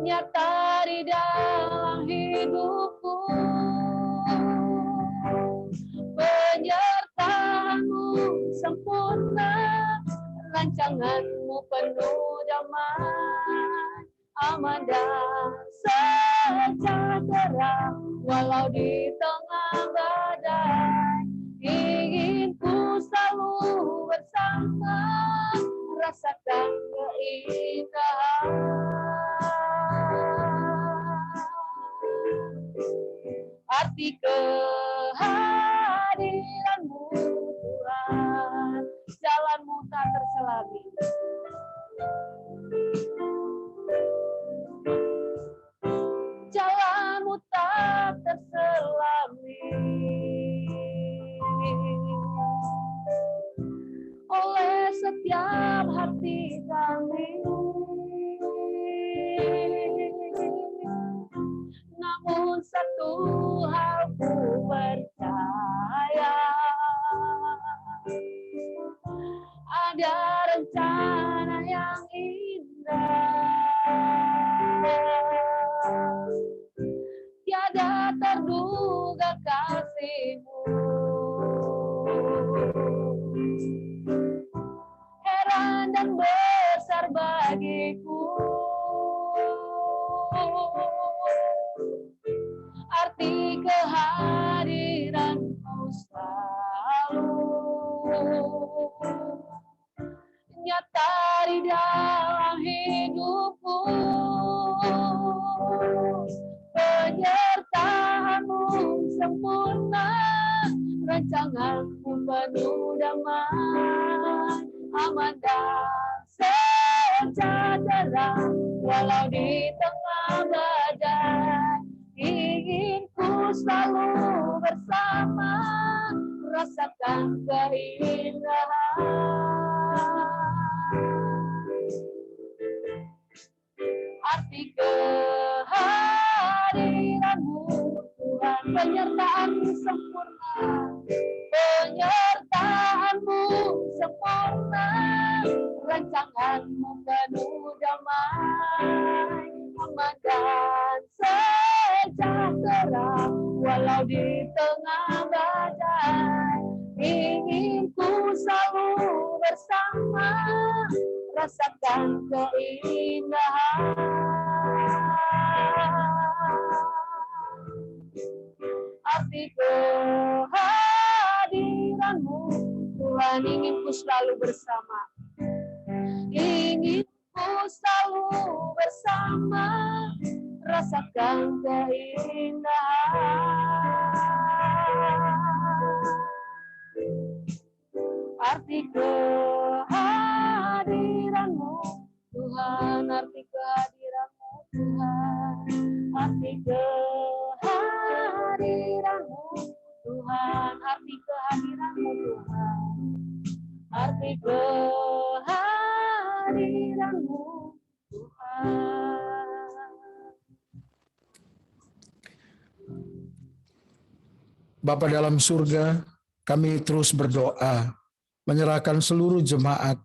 nyata di dalam hidupku. Penyertaan-Mu sempurna, rancangan-Mu penuh damai, aman dan sejahtera walau di tengah badai. Ingin ku selalu bersama, rasakan keindahan arti kehadiran-Mu Tuhan. Jalan-Mu tak terselami. Jalan-Mu tak terselami oleh setiap hati kami, namun satu hal ku percaya, ada rencana yang indah, tiada terduga kasih-Mu. Heran dan besar bagiku arti kehadiran-Mu selalu nyata di dalam hidupku. Penyertaanmu sempurna, rancanganmu penuh damai, aman dan sejahtera, walau di tengah badai. Ingin ku selalu bersama, rasakan keindahan. Arti kehadiranmu Tuhan, penyertaanmu sempurna, penyertaanmu sempurna, rancanganmu penuh damai, aman dan sejahtera, walau di tengah badai. Ingin ku selalu bersama, rasakan keindahan. Arti kehadiranmu Tuhan, ingin ku selalu bersama. Ingin ku selalu bersama, rasakan keindahan. Arti kehadiranmu Tuhan, arti kehadiranmu Tuhan, arti kehadiranmu Tuhan, arti kehadiranmu Tuhan, arti kehadiranmu Tuhan. Bapa dalam surga, kami terus berdoa, menyerahkan seluruh jemaat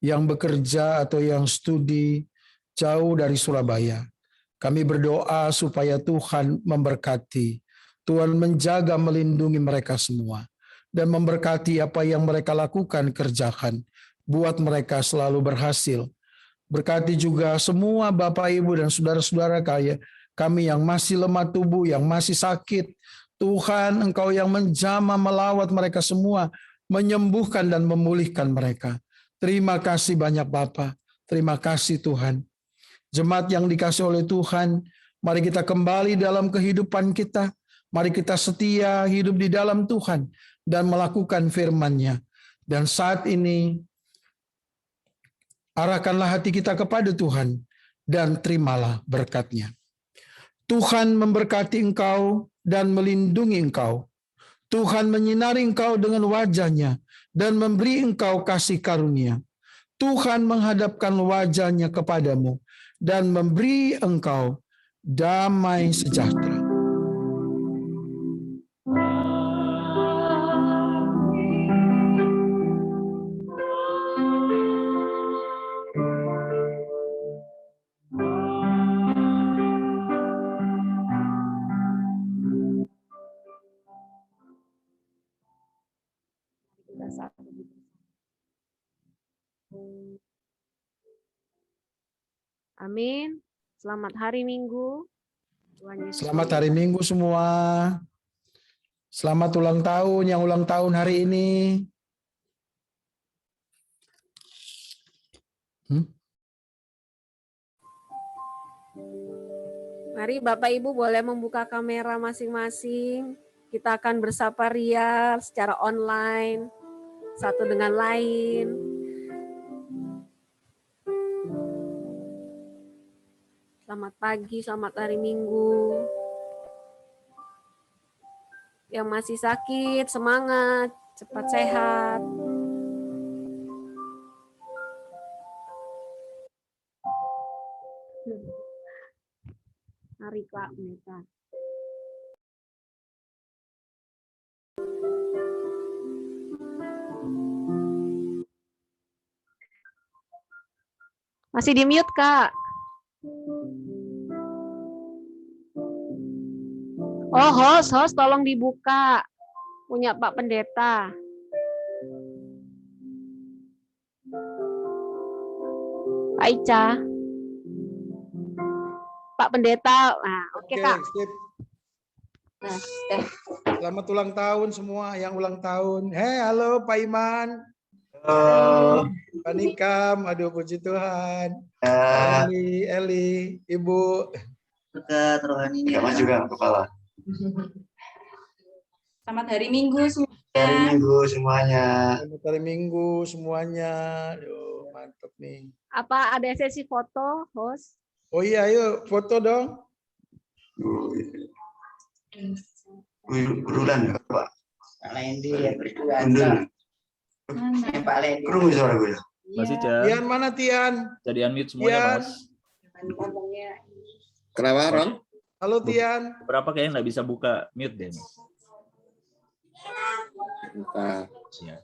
yang bekerja atau yang studi jauh dari Surabaya. Kami berdoa supaya Tuhan memberkati, Tuhan menjaga, melindungi mereka semua, dan memberkati apa yang mereka lakukan, kerjakan, buat mereka selalu berhasil. Berkati juga semua Bapak, Ibu, dan saudara-saudara kami yang masih lemah tubuh, yang masih sakit. Tuhan, Engkau yang menjamah melawat mereka semua, menyembuhkan dan memulihkan mereka. Terima kasih banyak Bapa. Terima kasih Tuhan. Jemaat yang dikasih oleh Tuhan, mari kita kembali dalam kehidupan kita. Mari kita setia hidup di dalam Tuhan dan melakukan firman-Nya. Dan saat ini, arahkanlah hati kita kepada Tuhan dan terimalah berkat-Nya. Tuhan memberkati engkau dan melindungi engkau. Tuhan menyinari engkau dengan wajah-Nya dan memberi engkau kasih karunia. Tuhan menghadapkan wajah-Nya kepadamu dan memberi engkau damai sejahtera. Amin. Selamat hari Minggu. Selamat hari Minggu semua. Selamat ulang tahun yang ulang tahun hari ini. Mari Bapak Ibu boleh membuka kamera masing-masing. Kita akan bersapa Ria secara online, satu dengan lain. Selamat pagi, selamat hari Minggu. Yang masih sakit, semangat, cepat sehat. Mari Kak Meta. Masih di mute, Kak. Oh, host tolong dibuka. Punya Pak Pendeta. Pak Ica. Pak Pendeta. Nah, oke, Kak. Sip. Nah, Selamat ulang tahun semua yang ulang tahun. Halo Pak Iman. Halo. Pak Nikam, aduh puji Tuhan. Eli, Ibu. Berkat rohaninya. Mas juga kepala. Selamat hari Minggu semuanya. Hari Minggu semuanya. Selamat hari Minggu semuanya. Aduh, mantap nih. Apa ada sesi foto, host? Oh iya, ayo foto dong. Burulan ya, Pak. Pak Lendi ya berdua. Pak Lendi. Kerungu suara gue ya. Masih, Chan. Tian mana Tian? Jadi unmute semuanya, Tian. Mas. Kenapa, Ron? Halo Tian. Berapa kayaknya nggak bisa buka mute deh, Mas. Ya.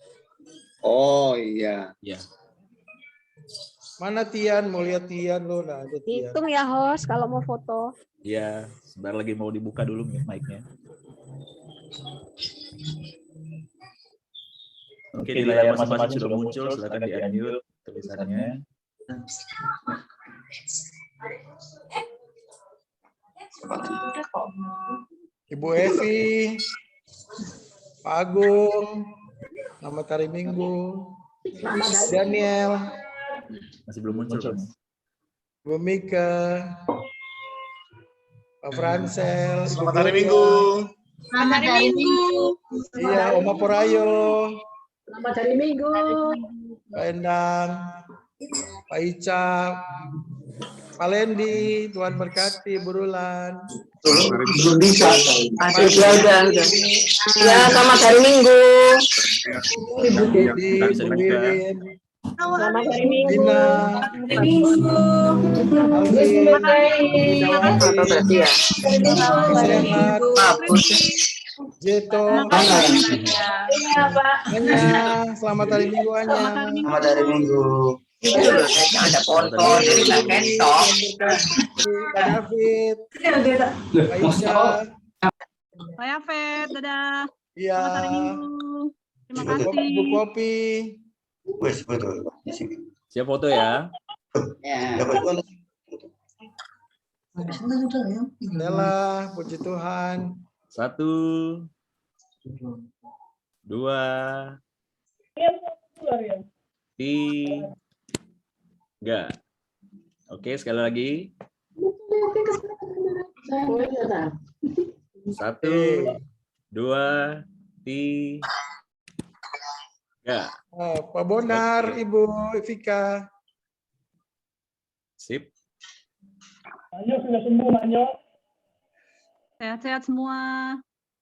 Oh iya. Ya. Mana Tian? Mau lihat Tian lo? Nah, ada Tian. Hitung ya host kalau mau foto. Ya, sebentar lagi mau dibuka dulu mic-nya. Oke, di layar masing-masing sudah muncul, silakan di-unmute tulisannya. Ibu Evi, Pak Agung, selamat hari Minggu. Daniel, Masih belum muncul, Mas. Bu Mika, Pak Fransel, Selamat hari Minggu. Selamat hari Minggu. Iya, Oma Porayo, Selamat hari Minggu. Pak Endang, Pak Ica, Pak Lendi, Tuhan berkati, Burulan. Belum bisa. Udah. Ya, selamat hari Minggu. Di Nggak bisa Bu dibuka. Wiwin, Selamat hari Minggu. Dina, Alvin, Apa berarti ya? Sehat, Jeto, Anya, selamat hari Minggu Anya. Selamat hari Minggu. Ada foto dari Pak Kentok. Pak David, Pak Isya, Pak Yafet, dadah. iya, Selamat hari Minggu. Terima Bu kasih. Kopi, Wes betul. Di sini. Siap foto ya. Ya. Dapat gua. Nela, puji Tuhan. 1, 2, 3. Oke, sekali lagi. 1, 2, 3. Pak Bonar, Ibu Evika. Sip. Sehat-sehat semua.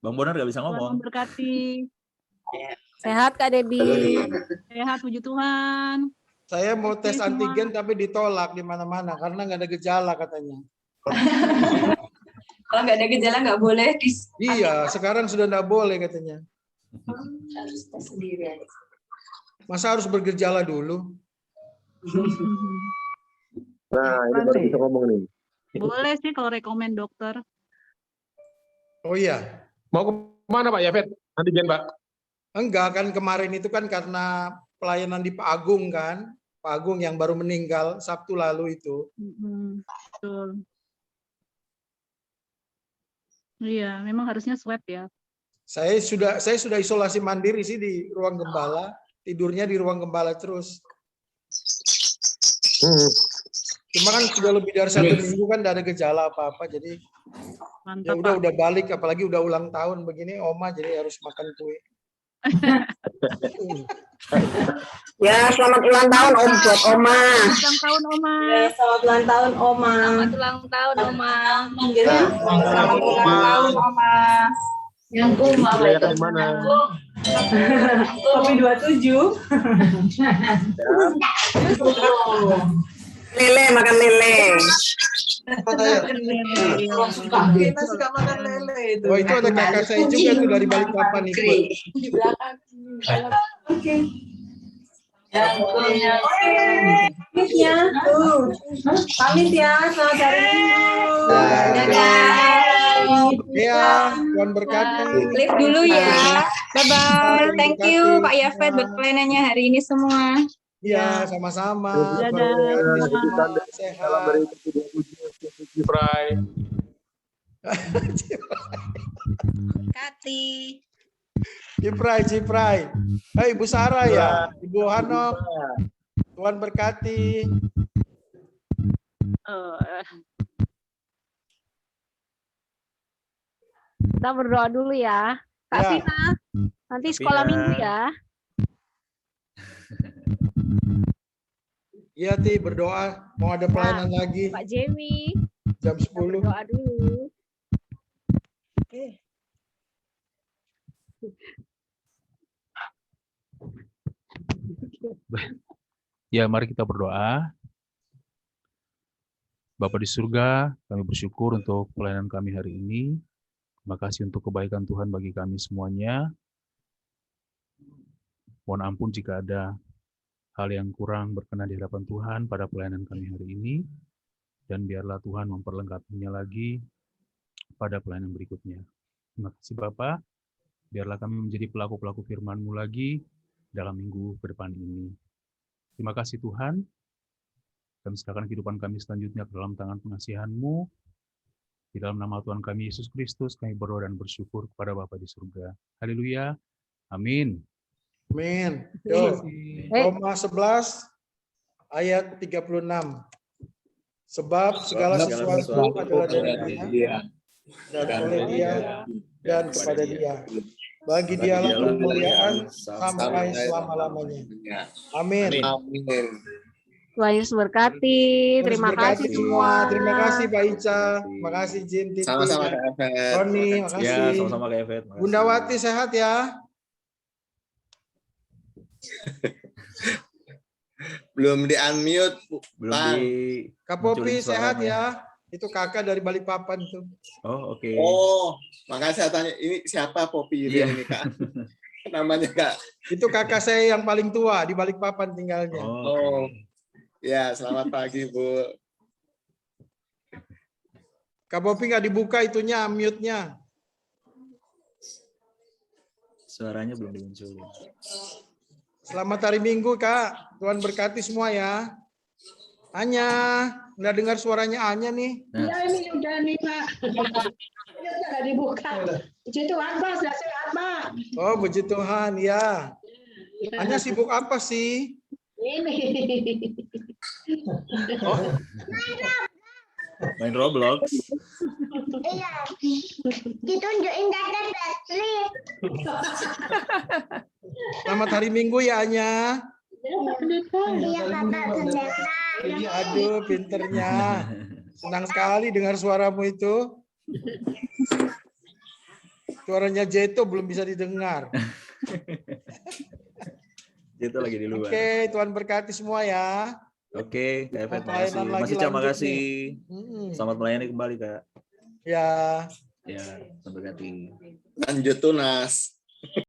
Bang Bonar nggak bisa Tuhan ngomong. memberkati. Sehat Kak Debi. Sehat, puji Tuhan. Saya mau tes Semua. antigen tapi ditolak di mana-mana karena nggak ada gejala katanya. Kalau nggak ada gejala nggak boleh Iya, sekarang sudah nggak boleh katanya. Harus tes sendiri. Masa harus bergejala dulu? Nah, ini baru bisa ngomong nih. Boleh sih kalau rekomen dokter. Oh iya, Mau kemana Pak Yafet? Antigen Pak? enggak kan kemarin itu kan karena pelayanan di Pak Agung kan, Pak Agung yang baru meninggal Sabtu lalu itu. Betul. Iya, memang harusnya swab ya. Saya sudah isolasi mandiri sih di ruang gembala, tidurnya di ruang gembala terus. Cuma kan sudah lebih dari 1 minggu kan tidak ada gejala apa-apa, jadi ya Mantap, Pak. udah balik, apalagi udah ulang tahun begini, Oma jadi harus makan kue. Ya, selamat ulang tahun Om buat Oma. Ulang tahun Oma. Selamat ulang tahun Oma. Selamat ulang tahun Oma. Selamat ulang tahun Oma. Yang Rayakan di mana? Kopi 27. Lele, makan lele. Kita suka makan lele itu. Oh itu ada kakak saya juga tuh dari Balikpapan nih. Di belakang. Oke. Ya, tuh. Pamit ya, selamat hari Minggu. Dadah. Iya, Tuhan berkati. Live dulu ya. Bye-bye. Thank you Pak Yafet buat pelayanannya hari ini semua. Iya, sama-sama. Dadah. Tuhan berkati, Salam dari sehat. Fry. Kati. Ciprai. Hai Ibu Sarah ya, Ibu Hanok. Tuhan berkati. Kita berdoa dulu ya. Kak Ya. Vina, nanti sekolah Vina. minggu ya. Iya, Ti, berdoa. Mau ada pelayanan lagi Pak Jemi, jam kita 10. berdoa dulu. Ya, mari kita berdoa. Bapa di surga, kami bersyukur untuk pelayanan kami hari ini. Terima kasih untuk kebaikan Tuhan bagi kami semuanya. Mohon ampun jika ada hal yang kurang berkenan di hadapan Tuhan pada pelayanan kami hari ini. Dan biarlah Tuhan memperlengkapinya lagi pada pelayanan berikutnya. Terima kasih Bapa. Biarlah kami menjadi pelaku-pelaku firman-Mu lagi dalam minggu ke depan ini. Terima kasih Tuhan. Kami serahkan kehidupan kami selanjutnya ke dalam tangan pengasihan-Mu. Di dalam nama Tuhan kami Yesus Kristus, kami berdoa dan bersyukur kepada Bapa di surga. Haleluya. Amin. Amin. Terima Yuk, kasih. Roma 11 ayat 36. Sebab segala sesuatu adalah dari Dia dan oleh Dia dan kepada Dia. Bagi Dialah kemuliaan sampai selama-lamanya. Amin. Tuhan Yesus berkati. Terima kasih semua. Terima kasih Pak Ica. Terima kasih Jin, Titi, Sama-sama Kak Efet. Roni, Ya, makasih. sama-sama Kak Evet. Makasih. Bunda Wati sehat ya. Belum di-unmute. Belum Bang. di Kak Popi munculin sehat suaranya. ya. Itu kakak dari Balikpapan tuh. Oh, oke. Oh, makanya saya tanya, ini siapa Popi Iya. ini Kak? Namanya Kak. Itu kakak saya yang paling tua di Balikpapan tinggalnya. Oh. Ya, selamat pagi Bu. Kak Popi nggak dibuka itunya, mute-nya. Suaranya belum dimunculin. Selamat hari Minggu Kak. Tuhan berkati semua ya. Anya, nggak dengar suaranya Anya nih. Iya ini udah nih Pak. Udah dibuka. Puji Tuhan Pak, sudah sehat Pak. Oh, puji Tuhan ya. Anya sibuk apa sih? Ini. Oh, Main Roblox. Iya. Ditunjukin data battery. selamat hari Minggu ya Anya. Iya Bapak pendeta. Aduh, pinternya. Senang sekali dengar suaramu itu. Suaranya Jeto belum bisa didengar. Itu lagi di luar. Oke, Tuhan berkati semua ya. Oke, Kak Evet, Pelayanan makasih. lagi Mas Ica, lanjut makasih. Mm-mm. Selamat melayani kembali, Kak. Ya. Ya, sampai ganti. Lanjut tunas.